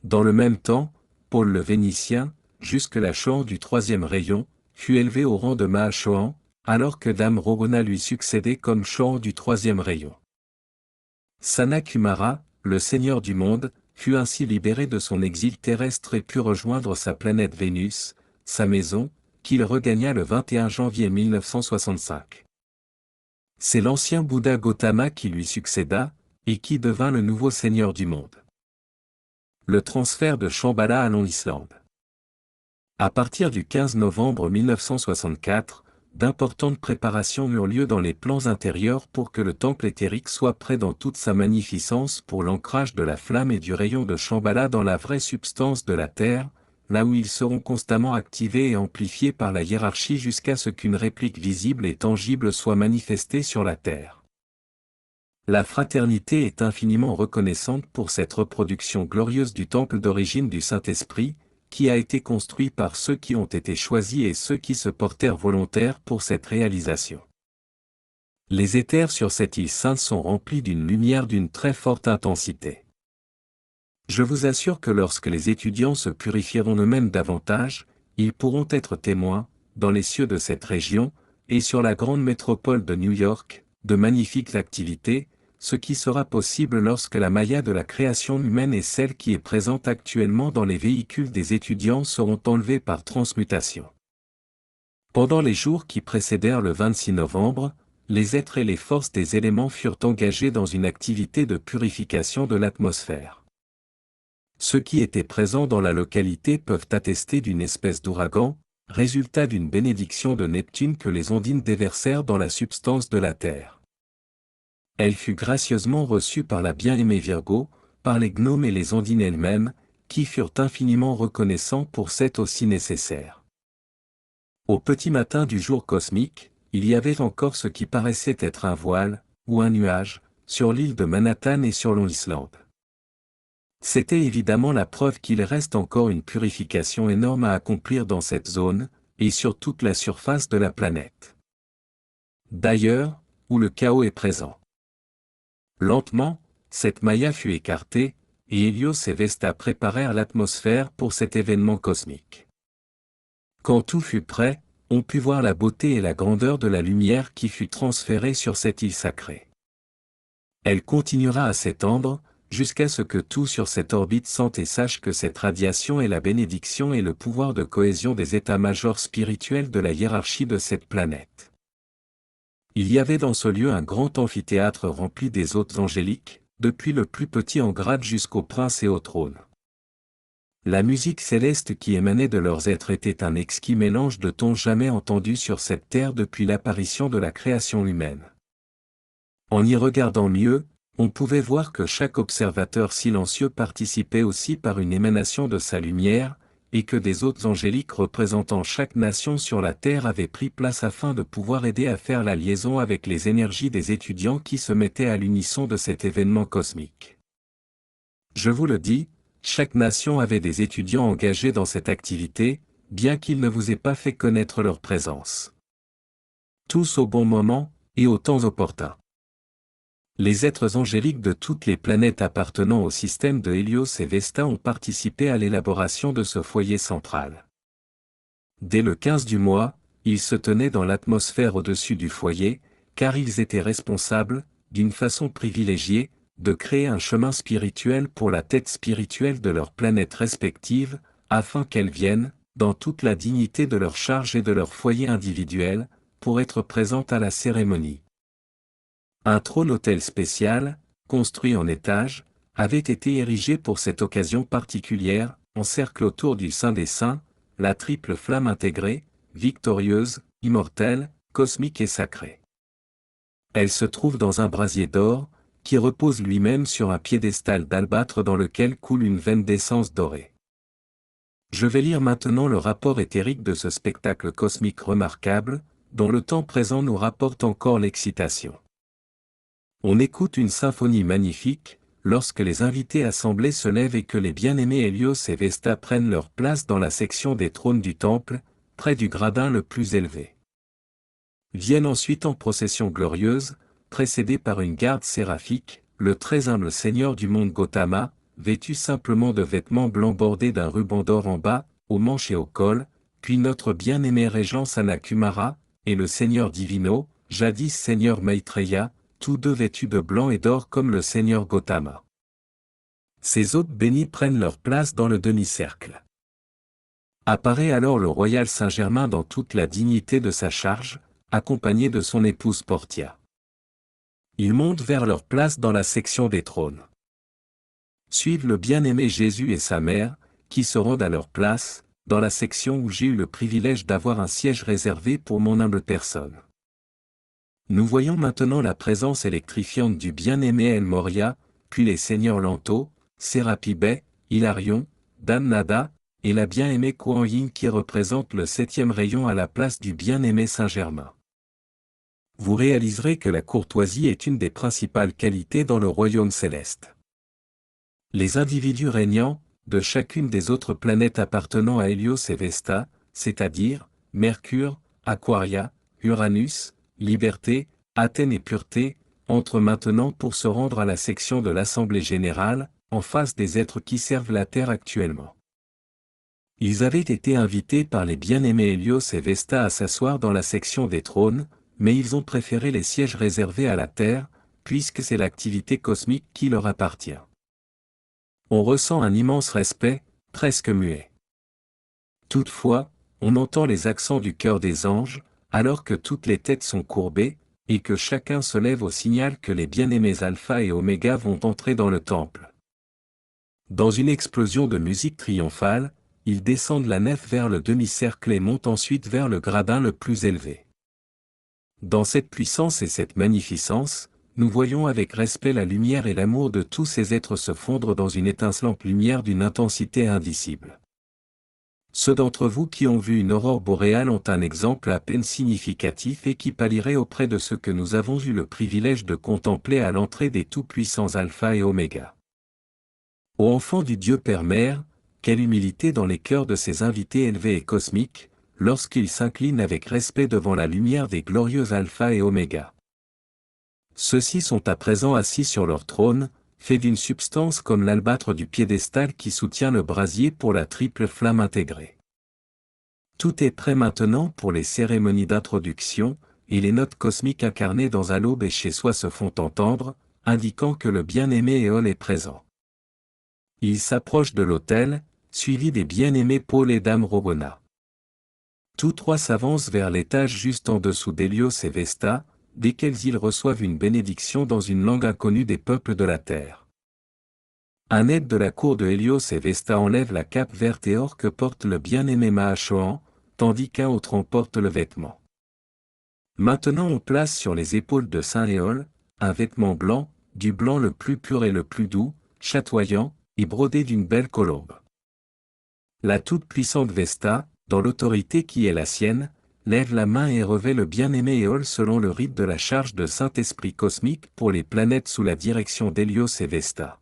Dans le même temps, Paul le Vénitien, jusque-là Chohan du 3e rayon, fut élevé au rang de Mahachohan, alors que Dame Rogona lui succédait comme Chohan du 3e rayon. Sanat-Kumara, le Seigneur du monde, fut ainsi libéré de son exil terrestre et put rejoindre sa planète Vénus, sa maison, qu'il regagna le 21 janvier 1965. C'est l'ancien Bouddha Gautama qui lui succéda, et qui devint le nouveau Seigneur du monde. Le transfert de Shambhala à Long Island. À partir du 15 novembre 1964, d'importantes préparations eurent lieu dans les plans intérieurs pour que le temple éthérique soit prêt dans toute sa magnificence pour l'ancrage de la flamme et du rayon de Shambhala dans la vraie substance de la Terre, là où ils seront constamment activés et amplifiés par la hiérarchie jusqu'à ce qu'une réplique visible et tangible soit manifestée sur la Terre. La fraternité est infiniment reconnaissante pour cette reproduction glorieuse du temple d'origine du Saint-Esprit, qui a été construit par ceux qui ont été choisis et ceux qui se portèrent volontaires pour cette réalisation. Les éthers sur cette île sainte sont remplis d'une lumière d'une très forte intensité. Je vous assure que lorsque les étudiants se purifieront eux-mêmes davantage, ils pourront être témoins, dans les cieux de cette région, et sur la grande métropole de New York, de magnifiques activités, ce qui sera possible lorsque la Maya de la création humaine et celle qui est présente actuellement dans les véhicules des étudiants seront enlevées par transmutation. Pendant les jours qui précédèrent le 26 novembre, les êtres et les forces des éléments furent engagés dans une activité de purification de l'atmosphère. Ceux qui étaient présents dans la localité peuvent attester d'une espèce d'ouragan, résultat d'une bénédiction de Neptune que les ondines déversèrent dans la substance de la Terre. Elle fut gracieusement reçue par la bien-aimée Virgo, par les gnomes et les ondines elles-mêmes, qui furent infiniment reconnaissants pour cette aussi nécessaire. Au petit matin du jour cosmique, il y avait encore ce qui paraissait être un voile, ou un nuage, sur l'île de Manhattan et sur Long Island. C'était évidemment la preuve qu'il reste encore une purification énorme à accomplir dans cette zone, et sur toute la surface de la planète. D'ailleurs, où le chaos est présent. Lentement, cette Maya fut écartée, et Hélios et Vesta préparèrent l'atmosphère pour cet événement cosmique. Quand tout fut prêt, on put voir la beauté et la grandeur de la lumière qui fut transférée sur cette île sacrée. Elle continuera à s'étendre, jusqu'à ce que tout sur cette orbite sente et sache que cette radiation est la bénédiction et le pouvoir de cohésion des états-majors spirituels de la hiérarchie de cette planète. Il y avait dans ce lieu un grand amphithéâtre rempli des hôtes angéliques, depuis le plus petit en grade jusqu'au prince et au trône. La musique céleste qui émanait de leurs êtres était un exquis mélange de tons jamais entendus sur cette terre depuis l'apparition de la création humaine. En y regardant mieux, on pouvait voir que chaque observateur silencieux participait aussi par une émanation de sa lumière, et que des hôtes angéliques représentant chaque nation sur la terre avaient pris place afin de pouvoir aider à faire la liaison avec les énergies des étudiants qui se mettaient à l'unisson de cet événement cosmique. Je vous le dis, chaque nation avait des étudiants engagés dans cette activité, bien qu'ils ne vous aient pas fait connaître leur présence. Tous au bon moment, et au temps opportun. Les êtres angéliques de toutes les planètes appartenant au système de Hélios et Vesta ont participé à l'élaboration de ce foyer central. Dès le 15 du mois, ils se tenaient dans l'atmosphère au-dessus du foyer, car ils étaient responsables, d'une façon privilégiée, de créer un chemin spirituel pour la tête spirituelle de leurs planètes respectives, afin qu'elles viennent, dans toute la dignité de leur charge et de leur foyer individuel, pour être présentes à la cérémonie. Un trône-autel spécial, construit en étage, avait été érigé pour cette occasion particulière, en cercle autour du Saint des Saints, la triple flamme intégrée, victorieuse, immortelle, cosmique et sacrée. Elle se trouve dans un brasier d'or, qui repose lui-même sur un piédestal d'albâtre dans lequel coule une veine d'essence dorée. Je vais lire maintenant le rapport éthérique de ce spectacle cosmique remarquable, dont le temps présent nous rapporte encore l'excitation. On écoute une symphonie magnifique, lorsque les invités assemblés se lèvent et que les bien-aimés Hélios et Vesta prennent leur place dans la section des trônes du temple, près du gradin le plus élevé. Viennent ensuite en procession glorieuse, précédés par une garde séraphique, le très humble seigneur du monde Gautama, vêtu simplement de vêtements blancs bordés d'un ruban d'or en bas, aux manches et au col, puis notre bien-aimé régent Sanakumara, et le seigneur Divino, jadis seigneur Maitreya, tous deux vêtus de blanc et d'or comme le seigneur Gautama. Ces hôtes bénis prennent leur place dans le demi-cercle. Apparaît alors le royal Saint-Germain dans toute la dignité de sa charge, accompagné de son épouse Portia. Ils montent vers leur place dans la section des trônes. Suivent le bien-aimé Jésus et sa mère, qui se rendent à leur place, dans la section où j'ai eu le privilège d'avoir un siège réservé pour mon humble personne. Nous voyons maintenant la présence électrifiante du bien-aimé El Moria, puis les seigneurs Lanto, Sérapi Bey, Hilarion, Dan Nada, et la bien-aimée Kuan Yin qui représente le 7e rayon à la place du bien-aimé Saint-Germain. Vous réaliserez que la courtoisie est une des principales qualités dans le royaume céleste. Les individus régnants, de chacune des autres planètes appartenant à Hélios et Vesta, c'est-à-dire, Mercure, Aquaria, Uranus, Liberté, Athènes et Pureté, entrent maintenant pour se rendre à la section de l'Assemblée Générale, en face des êtres qui servent la Terre actuellement. Ils avaient été invités par les bien-aimés Hélios et Vesta à s'asseoir dans la section des trônes, mais ils ont préféré les sièges réservés à la Terre, puisque c'est l'activité cosmique qui leur appartient. On ressent un immense respect, presque muet. Toutefois, on entend les accents du chœur des anges, alors que toutes les têtes sont courbées, et que chacun se lève au signal que les bien-aimés Alpha et Oméga vont entrer dans le temple. Dans une explosion de musique triomphale, ils descendent la nef vers le demi-cercle et montent ensuite vers le gradin le plus élevé. Dans cette puissance et cette magnificence, nous voyons avec respect la lumière et l'amour de tous ces êtres se fondre dans une étincelante lumière d'une intensité indicible. Ceux d'entre vous qui ont vu une aurore boréale ont un exemple à peine significatif et qui pâlirait auprès de ceux que nous avons eu le privilège de contempler à l'entrée des tout-puissants Alpha et Oméga. Ô enfants du Dieu Père-Mère, quelle humilité dans les cœurs de ces invités élevés et cosmiques, lorsqu'ils s'inclinent avec respect devant la lumière des glorieux Alpha et Oméga. Ceux-ci sont à présent assis sur leur trône, fait d'une substance comme l'albâtre du piédestal qui soutient le brasier pour la triple flamme intégrée. Tout est prêt maintenant pour les cérémonies d'introduction, et les notes cosmiques incarnées dans un l'aube et chez soi se font entendre, indiquant que le bien-aimé Éole est présent. Il s'approche de l'autel, suivi des bien-aimés Paul et Dame Robona. Tous trois s'avancent vers l'étage juste en dessous d'Hélios et Vesta, desquels ils reçoivent une bénédiction dans une langue inconnue des peuples de la terre. Un aide de la cour de Hélios et Vesta enlève la cape verte et or que porte le bien-aimé Mahachohan, tandis qu'un autre en porte le vêtement. Maintenant on place sur les épaules de Saint Éole, un vêtement blanc, du blanc le plus pur et le plus doux, chatoyant, et brodé d'une belle colombe. La toute-puissante Vesta, dans l'autorité qui est la sienne, lève la main et revêt le bien-aimé Éole selon le rite de la charge de Saint-Esprit cosmique pour les planètes sous la direction d'Hélios et Vesta.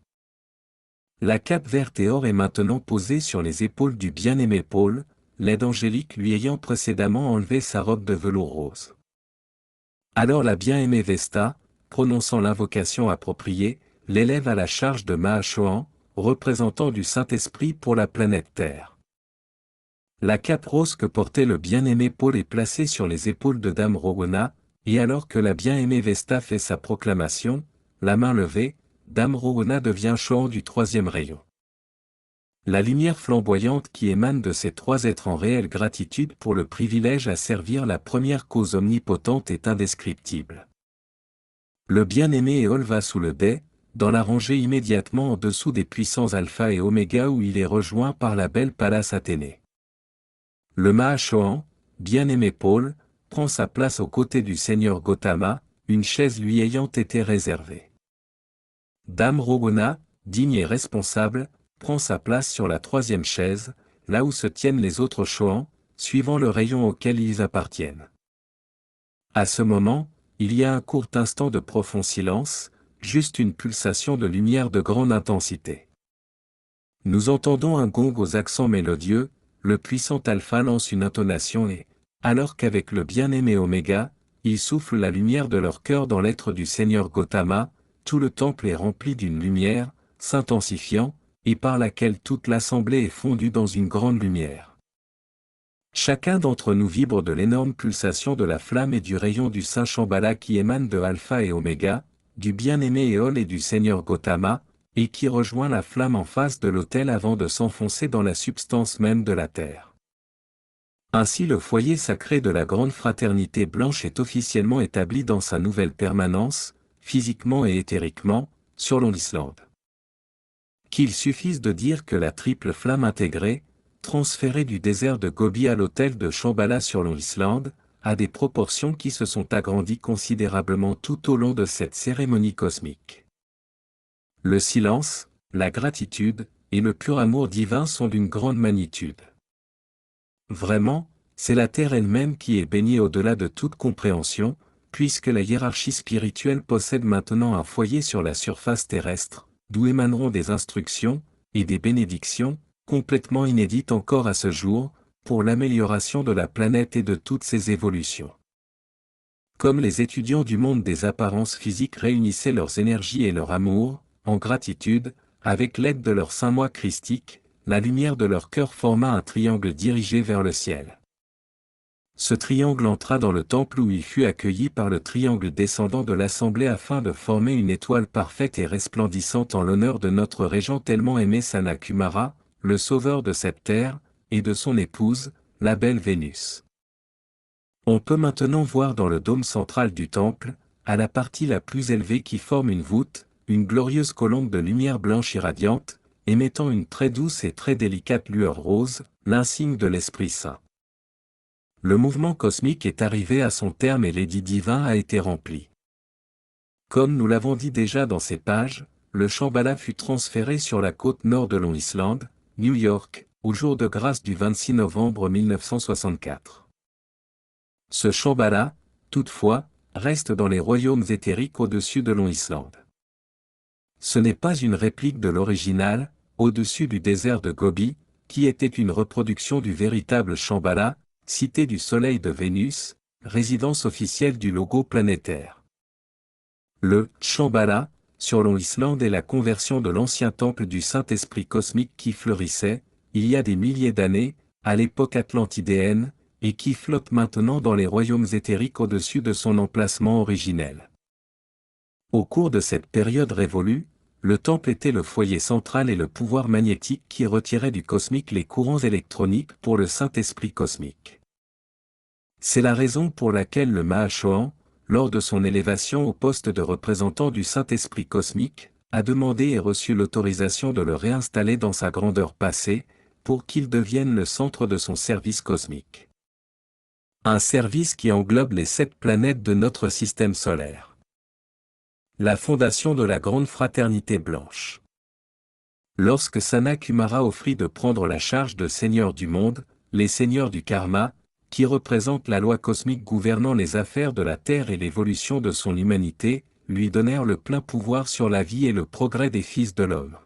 La cape verte et or est maintenant posée sur les épaules du bien-aimé Paul, l'aide angélique lui ayant précédemment enlevé sa robe de velours rose. Alors la bien-aimée Vesta, prononçant l'invocation appropriée, l'élève à la charge de Mahachohan, représentant du Saint-Esprit pour la planète Terre. La cape rose que portait le bien-aimé Paul est placée sur les épaules de Dame Rowena, et alors que la bien-aimée Vesta fait sa proclamation, la main levée, Dame Rowena devient Chohan du troisième rayon. La lumière flamboyante qui émane de ces trois êtres en réelle gratitude pour le privilège à servir la première cause omnipotente est indescriptible. Le bien-aimé Éole va sous le dais, dans la rangée immédiatement en dessous des puissants Alpha et Oméga où il est rejoint par la belle Pallas Athénée. Le Mahachohan, bien-aimé Paul, prend sa place aux côtés du seigneur Gautama, une chaise lui ayant été réservée. Dame Rowena, digne et responsable, prend sa place sur la troisième chaise, là où se tiennent les autres Chohans, suivant le rayon auquel ils appartiennent. À ce moment, il y a un court instant de profond silence, juste une pulsation de lumière de grande intensité. Nous entendons un gong aux accents mélodieux, le puissant Alpha lance une intonation et, alors qu'avec le bien-aimé Oméga, ils soufflent la lumière de leur cœur dans l'être du Seigneur Gautama, tout le temple est rempli d'une lumière, s'intensifiant, et par laquelle toute l'assemblée est fondue dans une grande lumière. Chacun d'entre nous vibre de l'énorme pulsation de la flamme et du rayon du Saint Shambhala qui émane de Alpha et Oméga, du bien-aimé Éole et du Seigneur Gautama, et qui rejoint la flamme en face de l'autel avant de s'enfoncer dans la substance même de la terre. Ainsi le foyer sacré de la grande fraternité blanche est officiellement établi dans sa nouvelle permanence, physiquement et éthériquement, sur l'Islande. Qu'il suffise de dire que la triple flamme intégrée, transférée du désert de Gobi à l'autel de Shambhala sur l'Islande, a des proportions qui se sont agrandies considérablement tout au long de cette cérémonie cosmique. Le silence, la gratitude, et le pur amour divin sont d'une grande magnitude. Vraiment, c'est la terre elle-même qui est bénie au-delà de toute compréhension, puisque la hiérarchie spirituelle possède maintenant un foyer sur la surface terrestre, d'où émaneront des instructions, et des bénédictions, complètement inédites encore à ce jour, pour l'amélioration de la planète et de toutes ses évolutions. Comme les étudiants du monde des apparences physiques réunissaient leurs énergies et leur amour, en gratitude, avec l'aide de leur saint moi christique, la lumière de leur cœur forma un triangle dirigé vers le ciel. Ce triangle entra dans le temple où il fut accueilli par le triangle descendant de l'assemblée afin de former une étoile parfaite et resplendissante en l'honneur de notre régent tellement aimé Sanna-Kumara, le sauveur de cette terre, et de son épouse, la belle Vénus. On peut maintenant voir dans le dôme central du temple, à la partie la plus élevée qui forme une voûte, une glorieuse colombe de lumière blanche irradiante, émettant une très douce et très délicate lueur rose, l'insigne de l'Esprit Saint. Le mouvement cosmique est arrivé à son terme et l'édit divin a été rempli. Comme nous l'avons dit déjà dans ces pages, le Shambhala fut transféré sur la côte nord de Long Island, New York, au jour de grâce du 26 novembre 1964. Ce Shambhala, toutefois, reste dans les royaumes éthériques au-dessus de Long Island. Ce n'est pas une réplique de l'original, au-dessus du désert de Gobi, qui était une reproduction du véritable Shambhala, cité du Soleil de Vénus, résidence officielle du logo planétaire. Le Shambhala, sur Long Island est la conversion de l'ancien temple du Saint-Esprit cosmique qui fleurissait, il y a des milliers d'années, à l'époque atlantidéenne, et qui flotte maintenant dans les royaumes éthériques au-dessus de son emplacement originel. Au cours de cette période révolue, le temple était le foyer central et le pouvoir magnétique qui retirait du cosmique les courants électroniques pour le Saint-Esprit cosmique. C'est la raison pour laquelle le Mahachohan, lors de son élévation au poste de représentant du Saint-Esprit cosmique, a demandé et reçu l'autorisation de le réinstaller dans sa grandeur passée, pour qu'il devienne le centre de son service cosmique. Un service qui englobe les 7 planètes de notre système solaire. La fondation de la Grande Fraternité Blanche. Lorsque Sanat Kumara offrit de prendre la charge de Seigneur du monde, les Seigneurs du Karma, qui représentent la loi cosmique gouvernant les affaires de la Terre et l'évolution de son humanité, lui donnèrent le plein pouvoir sur la vie et le progrès des fils de l'homme.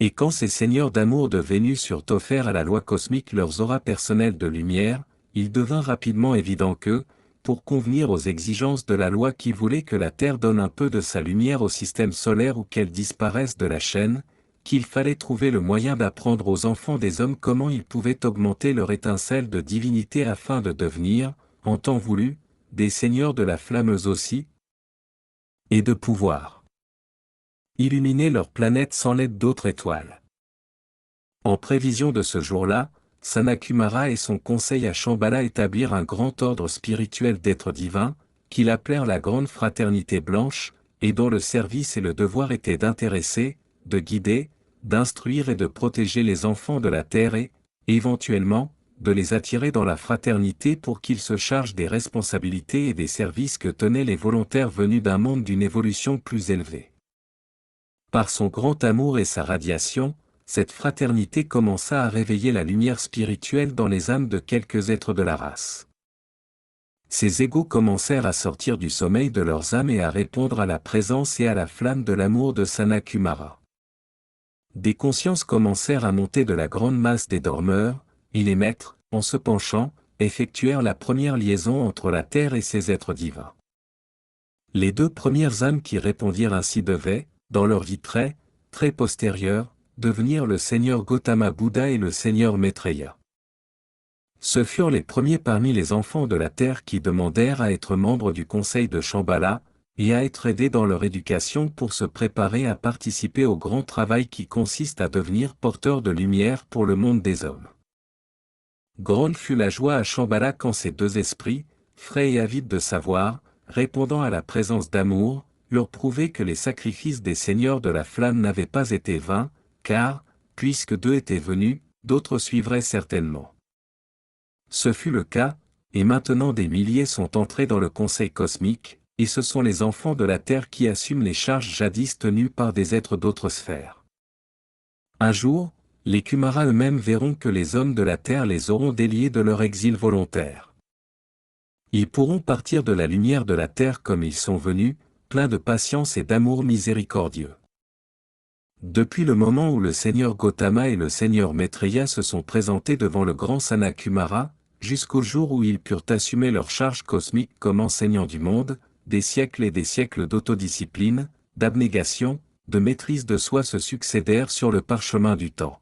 Et quand ces seigneurs d'amour de Vénus eurent offert à la loi cosmique leurs auras personnelles de lumière, il devint rapidement évident que, pour convenir aux exigences de la loi qui voulait que la Terre donne un peu de sa lumière au système solaire ou qu'elle disparaisse de la chaîne, qu'il fallait trouver le moyen d'apprendre aux enfants des hommes comment ils pouvaient augmenter leur étincelle de divinité afin de devenir, en temps voulu, des seigneurs de la flammeuse aussi, et de pouvoir illuminer leur planète sans l'aide d'autres étoiles. En prévision de ce jour-là, Sanat Kumara et son conseil à Shambhala établirent un grand ordre spirituel d'êtres divins, qu'ils appelèrent la Grande Fraternité Blanche, et dont le service et le devoir étaient d'intéresser, de guider, d'instruire et de protéger les enfants de la terre et, éventuellement, de les attirer dans la fraternité pour qu'ils se chargent des responsabilités et des services que tenaient les volontaires venus d'un monde d'une évolution plus élevée. Par son grand amour et sa radiation, cette fraternité commença à réveiller la lumière spirituelle dans les âmes de quelques êtres de la race. Ces égaux commencèrent à sortir du sommeil de leurs âmes et à répondre à la présence et à la flamme de l'amour de Sanat Kumara. Des consciences commencèrent à monter de la grande masse des dormeurs, et les maîtres, en se penchant, effectuèrent la première liaison entre la terre et ses êtres divins. Les 2 premières âmes qui répondirent ainsi devaient, dans leur vie très postérieure, devenir le Seigneur Gautama Bouddha et le Seigneur Maitreya. Ce furent les premiers parmi les enfants de la terre qui demandèrent à être membres du conseil de Shambhala, et à être aidés dans leur éducation pour se préparer à participer au grand travail qui consiste à devenir porteurs de lumière pour le monde des hommes. Grande fut la joie à Shambhala quand ces 2 esprits, frais et avides de savoir, répondant à la présence d'amour, eurent prouvé que les sacrifices des seigneurs de la flamme n'avaient pas été vains, car, puisque 2 étaient venus, d'autres suivraient certainement. Ce fut le cas, et maintenant des milliers sont entrés dans le conseil cosmique, et ce sont les enfants de la Terre qui assument les charges jadis tenues par des êtres d'autres sphères. Un jour, les Kumaras eux-mêmes verront que les hommes de la Terre les auront déliés de leur exil volontaire. Ils pourront partir de la lumière de la Terre comme ils sont venus, pleins de patience et d'amour miséricordieux. Depuis le moment où le Seigneur Gautama et le Seigneur Maitreya se sont présentés devant le grand Sanat Kumara, jusqu'au jour où ils purent assumer leur charge cosmique comme enseignants du monde, des siècles et des siècles d'autodiscipline, d'abnégation, de maîtrise de soi se succédèrent sur le parchemin du temps.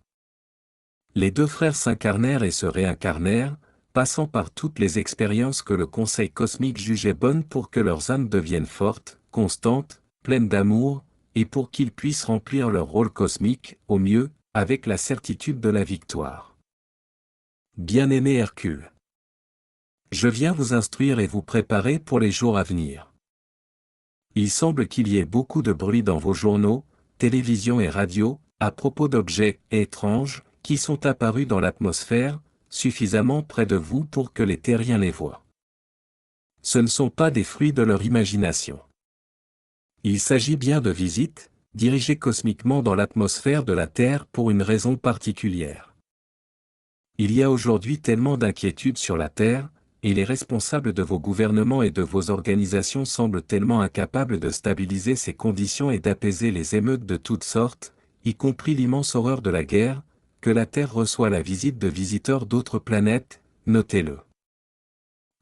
Les 2 frères s'incarnèrent et se réincarnèrent, passant par toutes les expériences que le conseil cosmique jugeait bonnes pour que leurs âmes deviennent fortes, constantes, pleines d'amour, et pour qu'ils puissent remplir leur rôle cosmique, au mieux, avec la certitude de la victoire. Bien-aimé Hercule, je viens vous instruire et vous préparer pour les jours à venir. Il semble qu'il y ait beaucoup de bruit dans vos journaux, télévision et radio, à propos d'objets étranges, qui sont apparus dans l'atmosphère, suffisamment près de vous pour que les terriens les voient. Ce ne sont pas des fruits de leur imagination. Il s'agit bien de visites, dirigées cosmiquement dans l'atmosphère de la Terre pour une raison particulière. Il y a aujourd'hui tellement d'inquiétudes sur la Terre, et les responsables de vos gouvernements et de vos organisations semblent tellement incapables de stabiliser ces conditions et d'apaiser les émeutes de toutes sortes, y compris l'immense horreur de la guerre, que la Terre reçoit la visite de visiteurs d'autres planètes, notez-le.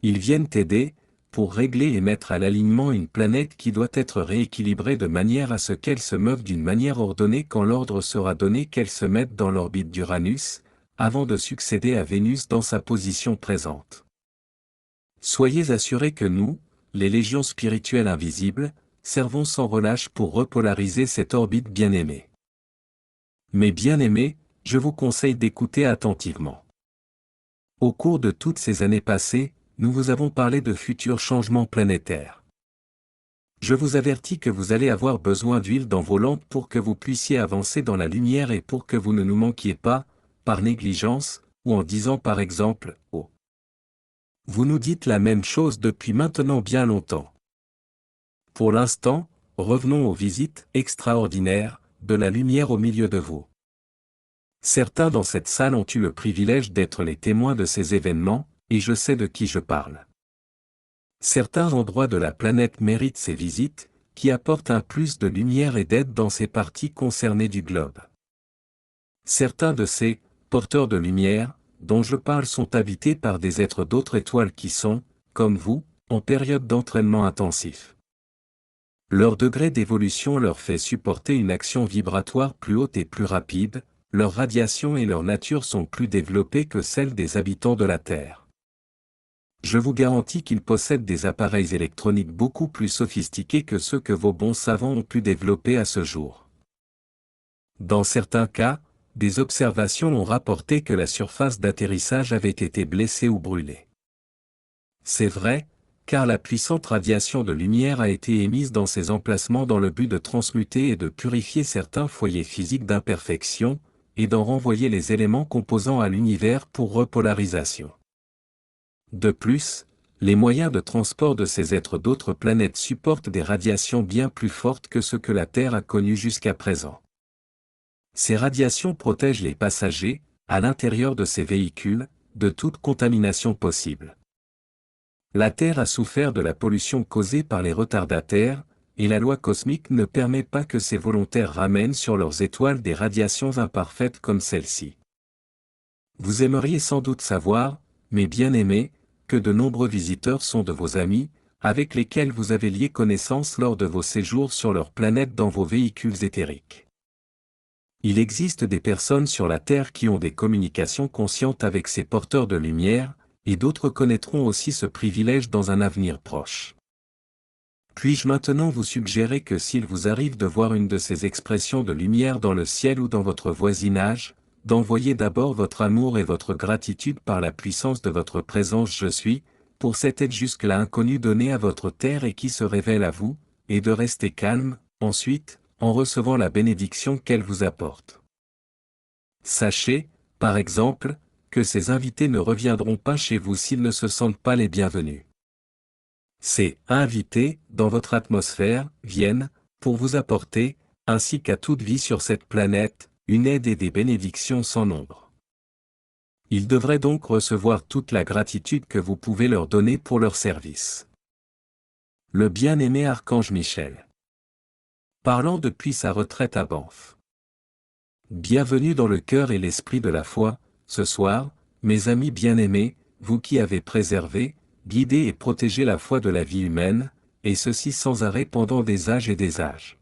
Ils viennent aider, pour régler et mettre à l'alignement une planète qui doit être rééquilibrée de manière à ce qu'elle se meuve d'une manière ordonnée quand l'ordre sera donné qu'elle se mette dans l'orbite d'Uranus, avant de succéder à Vénus dans sa position présente. Soyez assurés que nous, les légions spirituelles invisibles, servons sans relâche pour repolariser cette orbite bien-aimée. Mes bien-aimés, je vous conseille d'écouter attentivement. Au cours de toutes ces années passées, nous vous avons parlé de futurs changements planétaires. Je vous avertis que vous allez avoir besoin d'huile dans vos lampes pour que vous puissiez avancer dans la lumière et pour que vous ne nous manquiez pas, par négligence, ou en disant par exemple, « Oh ». Vous nous dites la même chose depuis maintenant bien longtemps. Pour l'instant, revenons aux visites extraordinaires de la lumière au milieu de vous. Certains dans cette salle ont eu le privilège d'être les témoins de ces événements, et je sais de qui je parle. Certains endroits de la planète méritent ces visites, qui apportent un plus de lumière et d'aide dans ces parties concernées du globe. Certains de ces porteurs de lumière, dont je parle sont habités par des êtres d'autres étoiles qui sont, comme vous, en période d'entraînement intensif. Leur degré d'évolution leur fait supporter une action vibratoire plus haute et plus rapide, leur radiation et leur nature sont plus développées que celles des habitants de la Terre. Je vous garantis qu'ils possèdent des appareils électroniques beaucoup plus sophistiqués que ceux que vos bons savants ont pu développer à ce jour. Dans certains cas, des observations ont rapporté que la surface d'atterrissage avait été blessée ou brûlée. C'est vrai, car la puissante radiation de lumière a été émise dans ces emplacements dans le but de transmuter et de purifier certains foyers physiques d'imperfection, et d'en renvoyer les éléments composants à l'univers pour repolarisation. De plus, les moyens de transport de ces êtres d'autres planètes supportent des radiations bien plus fortes que ce que la Terre a connu jusqu'à présent. Ces radiations protègent les passagers, à l'intérieur de ces véhicules, de toute contamination possible. La Terre a souffert de la pollution causée par les retardataires, et la loi cosmique ne permet pas que ces volontaires ramènent sur leurs étoiles des radiations imparfaites comme celle-ci. Vous aimeriez sans doute savoir, mes bien-aimés, que de nombreux visiteurs sont de vos amis, avec lesquels vous avez lié connaissance lors de vos séjours sur leur planète dans vos véhicules éthériques. Il existe des personnes sur la Terre qui ont des communications conscientes avec ces porteurs de lumière, et d'autres connaîtront aussi ce privilège dans un avenir proche. Puis-je maintenant vous suggérer que s'il vous arrive de voir une de ces expressions de lumière dans le ciel ou dans votre voisinage, d'envoyer d'abord votre amour et votre gratitude par la puissance de votre présence je suis, pour cette aide jusque-là inconnue donnée à votre terre et qui se révèle à vous, et de rester calme, ensuite, en recevant la bénédiction qu'elle vous apporte. Sachez, par exemple, que ces invités ne reviendront pas chez vous s'ils ne se sentent pas les bienvenus. Ces invités, dans votre atmosphère, viennent, pour vous apporter, ainsi qu'à toute vie sur cette planète, une aide et des bénédictions sans nombre. Ils devraient donc recevoir toute la gratitude que vous pouvez leur donner pour leur service. Le bien-aimé Archange Michel. Parlant depuis sa retraite à Banff. Bienvenue dans le cœur et l'esprit de la foi, ce soir, mes amis bien-aimés, vous qui avez préservé, guidé et protégé la foi de la vie humaine, et ceci sans arrêt pendant des âges et des âges.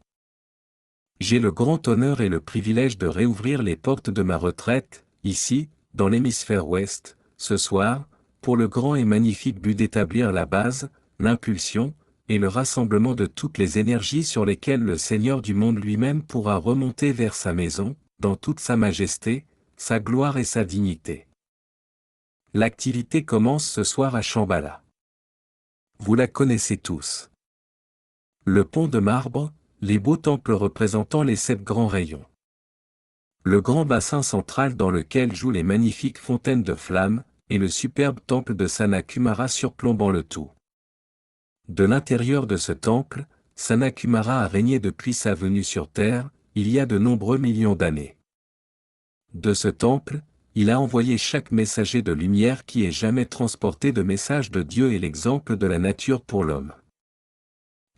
J'ai le grand honneur et le privilège de réouvrir les portes de ma retraite, ici, dans l'hémisphère ouest, ce soir, pour le grand et magnifique but d'établir la base, l'impulsion, et le rassemblement de toutes les énergies sur lesquelles le Seigneur du monde lui-même pourra remonter vers sa maison, dans toute sa majesté, sa gloire et sa dignité. L'activité commence ce soir à Shambhala. Vous la connaissez tous. Le pont de marbre, les beaux temples représentant les 7 grands rayons. Le grand bassin central dans lequel jouent les magnifiques fontaines de flammes, et le superbe temple de Sanat-Kumara surplombant le tout. De l'intérieur de ce temple, Sanat-Kumara a régné depuis sa venue sur Terre, il y a de nombreux millions d'années. De ce temple, il a envoyé chaque messager de lumière qui ait jamais transporté de message de Dieu et l'exemple de la nature pour l'homme.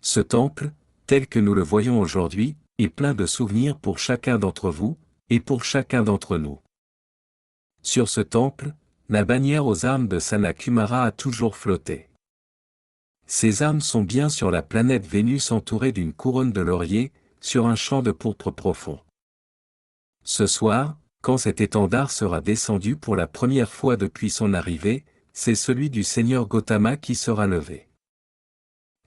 Ce temple, tel que nous le voyons aujourd'hui, est plein de souvenirs pour chacun d'entre vous, et pour chacun d'entre nous. Sur ce temple, la bannière aux armes de Sanat-Kumara a toujours flotté. Ces armes sont bien sur la planète Vénus entourée d'une couronne de lauriers, sur un champ de pourpre profond. Ce soir, quand cet étendard sera descendu pour la première fois depuis son arrivée, c'est celui du Seigneur Gautama qui sera levé.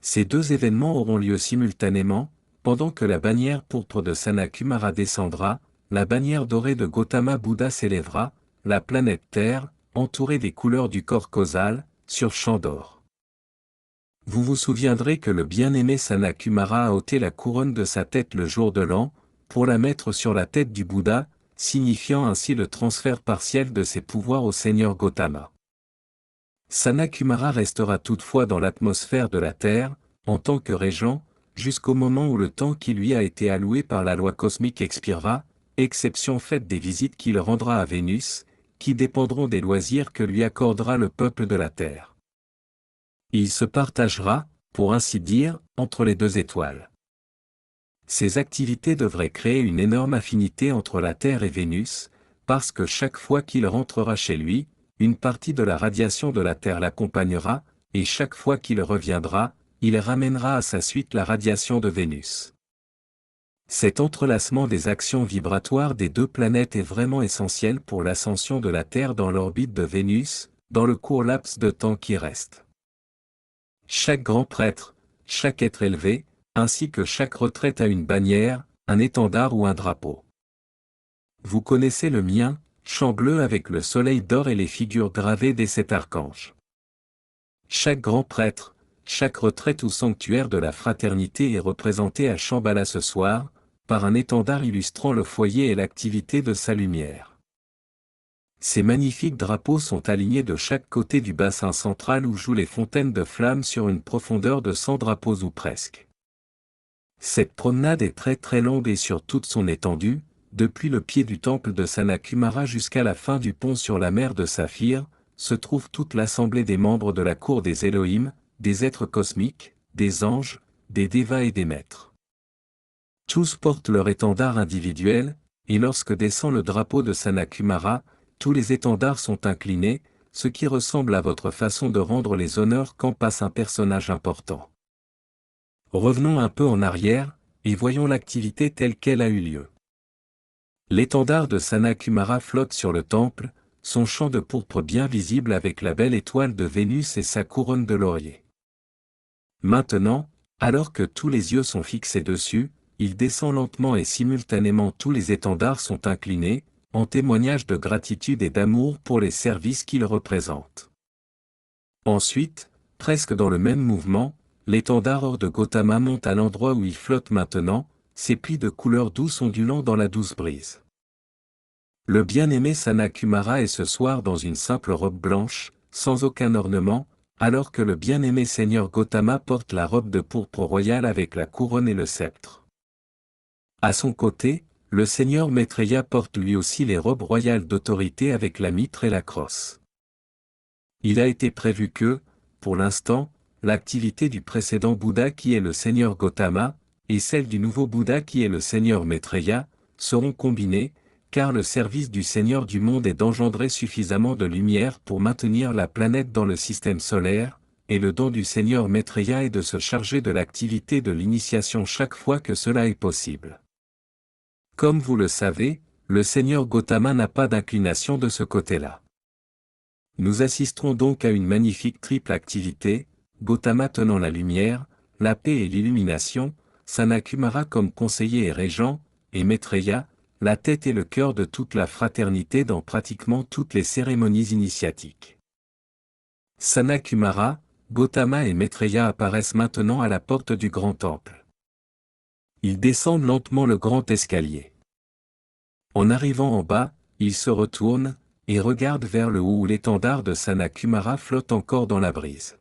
Ces deux événements auront lieu simultanément, pendant que la bannière pourpre de Sanat-Kumara descendra, la bannière dorée de Gautama Bouddha s'élèvera, la planète Terre, entourée des couleurs du corps causal, sur champ d'or. Vous vous souviendrez que le bien-aimé Sanat-Kumara a ôté la couronne de sa tête le jour de l'an, pour la mettre sur la tête du Bouddha, signifiant ainsi le transfert partiel de ses pouvoirs au Seigneur Gautama. Sanat-Kumara restera toutefois dans l'atmosphère de la Terre, en tant que régent, jusqu'au moment où le temps qui lui a été alloué par la loi cosmique expirera, exception faite des visites qu'il rendra à Vénus, qui dépendront des loisirs que lui accordera le peuple de la Terre. Il se partagera, pour ainsi dire, entre les deux étoiles. Ces activités devraient créer une énorme affinité entre la Terre et Vénus, parce que chaque fois qu'il rentrera chez lui, une partie de la radiation de la Terre l'accompagnera, et chaque fois qu'il reviendra, il ramènera à sa suite la radiation de Vénus. Cet entrelacement des actions vibratoires des deux planètes est vraiment essentiel pour l'ascension de la Terre dans l'orbite de Vénus, dans le court laps de temps qui reste. Chaque grand prêtre, chaque être élevé, ainsi que chaque retraite a une bannière, un étendard ou un drapeau. Vous connaissez le mien, champ bleu avec le soleil d'or et les figures gravées des 7 archanges. Chaque grand prêtre, chaque retraite ou sanctuaire de la fraternité est représenté à Shambhala ce soir, par un étendard illustrant le foyer et l'activité de sa lumière. Ces magnifiques drapeaux sont alignés de chaque côté du bassin central où jouent les fontaines de flammes sur une profondeur de 100 drapeaux ou presque. Cette promenade est très longue et sur toute son étendue, depuis le pied du temple de Sanat-Kumara jusqu'à la fin du pont sur la mer de Saphir, se trouve toute l'assemblée des membres de la cour des Elohim, des êtres cosmiques, des anges, des dévas et des maîtres. Tous portent leur étendard individuel, et lorsque descend le drapeau de Sanat-Kumara, tous les étendards sont inclinés, ce qui ressemble à votre façon de rendre les honneurs quand passe un personnage important. Revenons un peu en arrière, et voyons l'activité telle qu'elle a eu lieu. L'étendard de Sanat-Kumara flotte sur le temple, son champ de pourpre bien visible avec la belle étoile de Vénus et sa couronne de laurier. Maintenant, alors que tous les yeux sont fixés dessus, il descend lentement et simultanément tous les étendards sont inclinés, en témoignage de gratitude et d'amour pour les services qu'il représente. Ensuite, presque dans le même mouvement, l'étendard or de Gautama monte à l'endroit où il flotte maintenant, ses plis de couleur douce ondulant dans la douce brise. Le bien-aimé Sanat-Kumara est ce soir dans une simple robe blanche, sans aucun ornement, alors que le bien-aimé Seigneur Gautama porte la robe de pourpre royale avec la couronne et le sceptre. À son côté, le Seigneur Maitreya porte lui aussi les robes royales d'autorité avec la mitre et la crosse. Il a été prévu que, pour l'instant, l'activité du précédent Bouddha qui est le Seigneur Gautama, et celle du nouveau Bouddha qui est le Seigneur Maitreya, seront combinées, car le service du Seigneur du monde est d'engendrer suffisamment de lumière pour maintenir la planète dans le système solaire, et le don du Seigneur Maitreya est de se charger de l'activité de l'initiation chaque fois que cela est possible. Comme vous le savez, le Seigneur Gautama n'a pas d'inclination de ce côté-là. Nous assisterons donc à une magnifique triple activité, Gautama tenant la lumière, la paix et l'illumination, Sanat-Kumara comme conseiller et régent, et Maitreya, la tête et le cœur de toute la fraternité dans pratiquement toutes les cérémonies initiatiques. Sanat-Kumara, Gautama et Maitreya apparaissent maintenant à la porte du grand temple. Ils descendent lentement le grand escalier. En arrivant en bas, ils se retournent, et regardent vers le haut où l'étendard de Sanat-Kumara flotte encore dans la brise.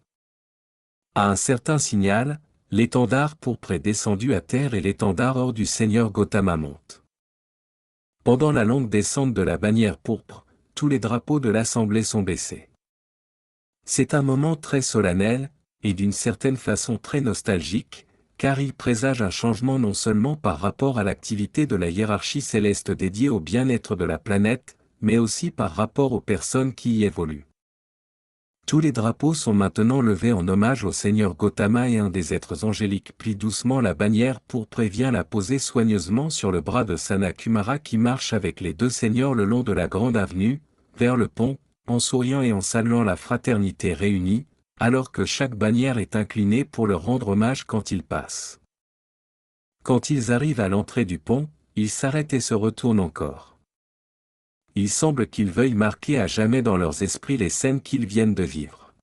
À un certain signal, l'étendard pourpre est descendu à terre et l'étendard or du Seigneur Gautama monte. Pendant la longue descente de la bannière pourpre, tous les drapeaux de l'assemblée sont baissés. C'est un moment très solennel, et d'une certaine façon très nostalgique, car il présage un changement non seulement par rapport à l'activité de la hiérarchie céleste dédiée au bien-être de la planète, mais aussi par rapport aux personnes qui y évoluent. Tous les drapeaux sont maintenant levés en hommage au Seigneur Gautama et un des êtres angéliques plie doucement la bannière pourpre et vient la poser soigneusement sur le bras de Sanat-Kumara qui marche avec les deux seigneurs le long de la grande avenue, vers le pont, en souriant et en saluant la fraternité réunie, alors que chaque bannière est inclinée pour leur rendre hommage quand ils passent. Quand ils arrivent à l'entrée du pont, ils s'arrêtent et se retournent encore. Il semble qu'ils veuillent marquer à jamais dans leurs esprits les scènes qu'ils viennent de vivre.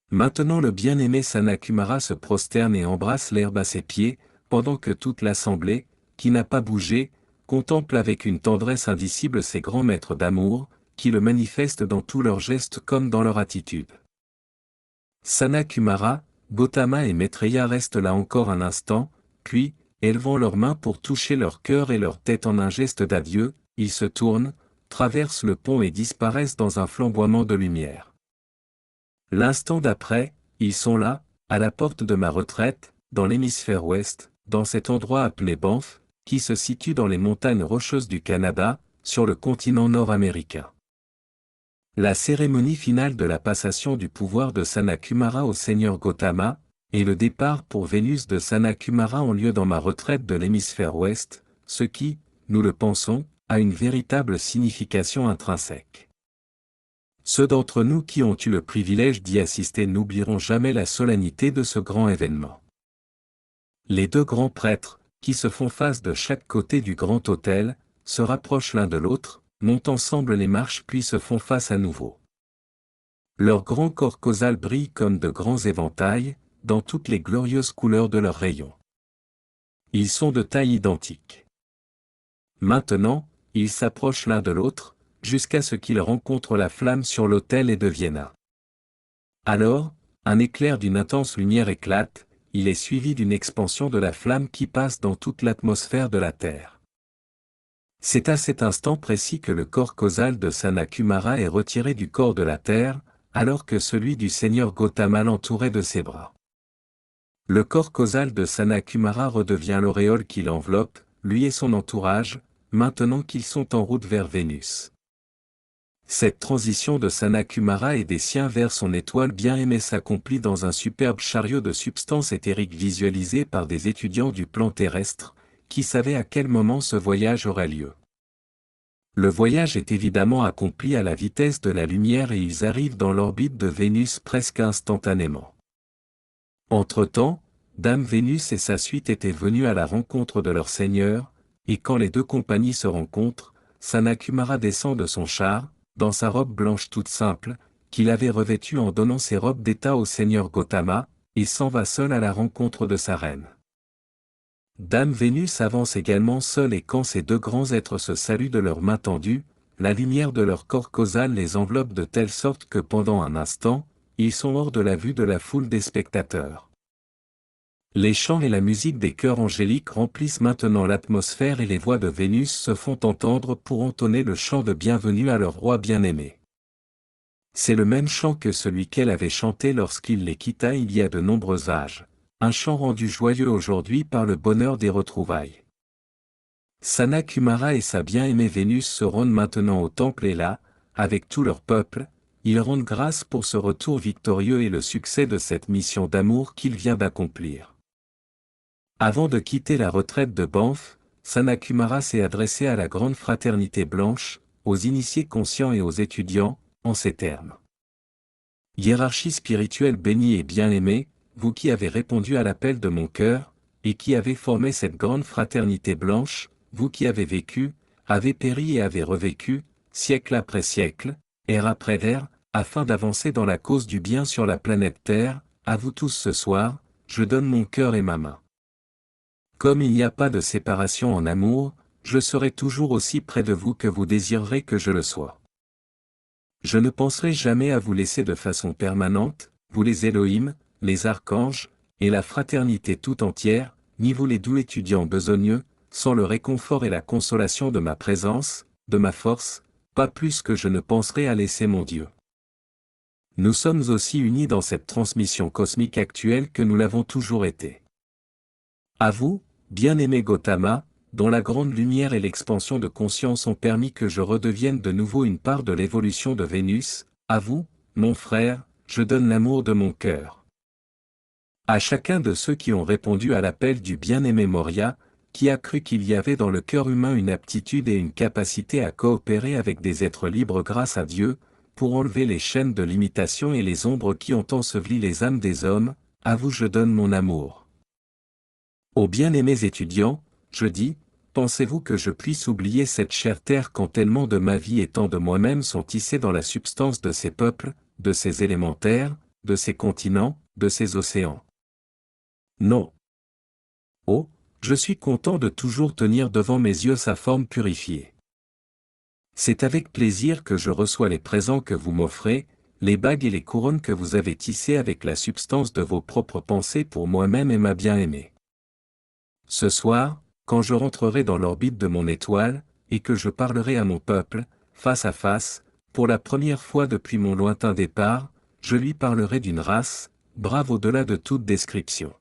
Maintenant le bien-aimé Sanakumara se prosterne et embrasse l'herbe à ses pieds, pendant que toute l'assemblée, qui n'a pas bougé, contemple avec une tendresse indicible ces grands maîtres d'amour, qui le manifestent dans tous leurs gestes comme dans leur attitude. Sanakumara, Gautama et Maitreya restent là encore un instant, puis, élevant leurs mains pour toucher leur cœur et leur tête en un geste d'adieu, ils se tournent, traversent le pont et disparaissent dans un flamboiement de lumière. L'instant d'après, ils sont là, à la porte de ma retraite, dans l'hémisphère ouest, dans cet endroit appelé Banff, qui se situe dans les montagnes rocheuses du Canada, sur le continent nord-américain. La cérémonie finale de la passation du pouvoir de Sanakumara au seigneur Gautama, et le départ pour Vénus de Sanakumara ont lieu dans ma retraite de l'hémisphère ouest, ce qui, nous le pensons, a une véritable signification intrinsèque. Ceux d'entre nous qui ont eu le privilège d'y assister n'oublieront jamais la solennité de ce grand événement. Les deux grands prêtres, qui se font face de chaque côté du grand autel, se rapprochent l'un de l'autre, montent ensemble les marches puis se font face à nouveau. Leur grand corps causal brille comme de grands éventails, dans toutes les glorieuses couleurs de leurs rayons. Ils sont de taille identique. Maintenant, ils s'approchent l'un de l'autre, jusqu'à ce qu'ils rencontrent la flamme sur l'autel et deviennent un. Alors, un éclair d'une intense lumière éclate, il est suivi d'une expansion de la flamme qui passe dans toute l'atmosphère de la Terre. C'est à cet instant précis que le corps causal de Sanakumara est retiré du corps de la Terre, alors que celui du seigneur Gautama l'entourait de ses bras. Le corps causal de Sanakumara redevient l'auréole qui l'enveloppe, lui et son entourage, maintenant qu'ils sont en route vers Vénus. Cette transition de Sanakumara et des siens vers son étoile bien-aimée s'accomplit dans un superbe chariot de substance éthérique visualisé par des étudiants du plan terrestre, qui savaient à quel moment ce voyage aurait lieu. Le voyage est évidemment accompli à la vitesse de la lumière et ils arrivent dans l'orbite de Vénus presque instantanément. Entre-temps, Dame Vénus et sa suite étaient venus à la rencontre de leur seigneur, et quand les deux compagnies se rencontrent, Sanakumara descend de son char, dans sa robe blanche toute simple, qu'il avait revêtue en donnant ses robes d'état au seigneur Gautama, et s'en va seul à la rencontre de sa reine. Dame Vénus avance également seule et quand ces deux grands êtres se saluent de leurs mains tendues, la lumière de leur corps causal les enveloppe de telle sorte que pendant un instant, ils sont hors de la vue de la foule des spectateurs. Les chants et la musique des chœurs angéliques remplissent maintenant l'atmosphère et les voix de Vénus se font entendre pour entonner le chant de bienvenue à leur roi bien-aimé. C'est le même chant que celui qu'elle avait chanté lorsqu'il les quitta il y a de nombreux âges. Un chant rendu joyeux aujourd'hui par le bonheur des retrouvailles. Sanakumara et sa bien-aimée Vénus se rendent maintenant au temple et là, avec tout leur peuple, ils rendent grâce pour ce retour victorieux et le succès de cette mission d'amour qu'il vient d'accomplir. Avant de quitter la retraite de Banff, Sanakumara s'est adressé à la grande fraternité blanche, aux initiés conscients et aux étudiants, en ces termes. Hiérarchie spirituelle bénie et bien-aimée, vous qui avez répondu à l'appel de mon cœur, et qui avez formé cette grande fraternité blanche, vous qui avez vécu, avez péri et avez revécu, siècle après siècle, ère après ère, afin d'avancer dans la cause du bien sur la planète Terre, à vous tous ce soir, je donne mon cœur et ma main. Comme il n'y a pas de séparation en amour, je serai toujours aussi près de vous que vous désirerez que je le sois. Je ne penserai jamais à vous laisser de façon permanente, vous les Elohim, les archanges, et la fraternité tout entière, ni vous les doux étudiants besogneux, sans le réconfort et la consolation de ma présence, de ma force, pas plus que je ne penserai à laisser mon Dieu. Nous sommes aussi unis dans cette transmission cosmique actuelle que nous l'avons toujours été. À vous, bien-aimé Gautama, dont la grande lumière et l'expansion de conscience ont permis que je redevienne de nouveau une part de l'évolution de Vénus, à vous, mon frère, je donne l'amour de mon cœur. À chacun de ceux qui ont répondu à l'appel du bien-aimé Moria, qui a cru qu'il y avait dans le cœur humain une aptitude et une capacité à coopérer avec des êtres libres grâce à Dieu, pour enlever les chaînes de l'imitation et les ombres qui ont enseveli les âmes des hommes, à vous je donne mon amour. Aux bien-aimés étudiants, je dis, pensez-vous que je puisse oublier cette chère terre quand tellement de ma vie et tant de moi-même sont tissés dans la substance de ces peuples, de ces élémentaires, de ces continents, de ces océans. Non. Oh, je suis content de toujours tenir devant mes yeux sa forme purifiée. C'est avec plaisir que je reçois les présents que vous m'offrez, les bagues et les couronnes que vous avez tissées avec la substance de vos propres pensées pour moi-même et ma bien-aimée. Ce soir, quand je rentrerai dans l'orbite de mon étoile, et que je parlerai à mon peuple, face à face, pour la première fois depuis mon lointain départ, je lui parlerai d'une race, brave au-delà de toute description.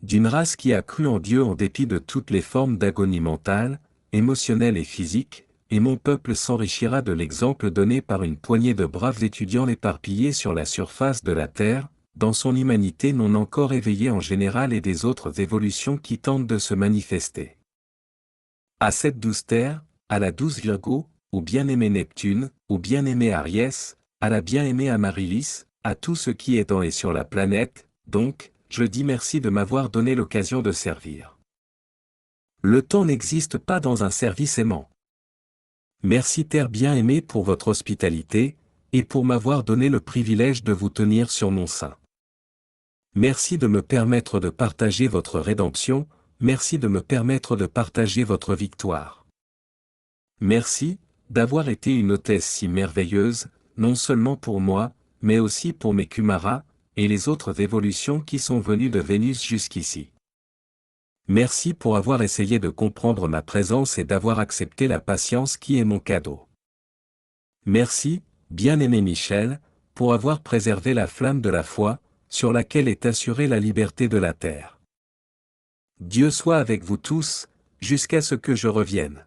D'une race qui a cru en Dieu en dépit de toutes les formes d'agonie mentale, émotionnelle et physique, et mon peuple s'enrichira de l'exemple donné par une poignée de braves étudiants éparpillés sur la surface de la Terre, dans son humanité non encore éveillée en général et des autres évolutions qui tentent de se manifester. À cette douce Terre, à la douce Virgo, au bien-aimé Neptune, au bien-aimé Ariès, à la bien-aimée Amaryllis, à tout ce qui est dans et sur la planète, donc, je dis merci de m'avoir donné l'occasion de servir. Le temps n'existe pas dans un service aimant. Merci Terre bien-aimée pour votre hospitalité, et pour m'avoir donné le privilège de vous tenir sur mon sein. Merci de me permettre de partager votre rédemption, merci de me permettre de partager votre victoire. Merci, d'avoir été une hôtesse si merveilleuse, non seulement pour moi, mais aussi pour mes Kumaras, et les autres évolutions qui sont venues de Vénus jusqu'ici. Merci pour avoir essayé de comprendre ma présence et d'avoir accepté la patience qui est mon cadeau. Merci, bien-aimé Michel, pour avoir préservé la flamme de la foi, sur laquelle est assurée la liberté de la terre. Dieu soit avec vous tous, jusqu'à ce que je revienne.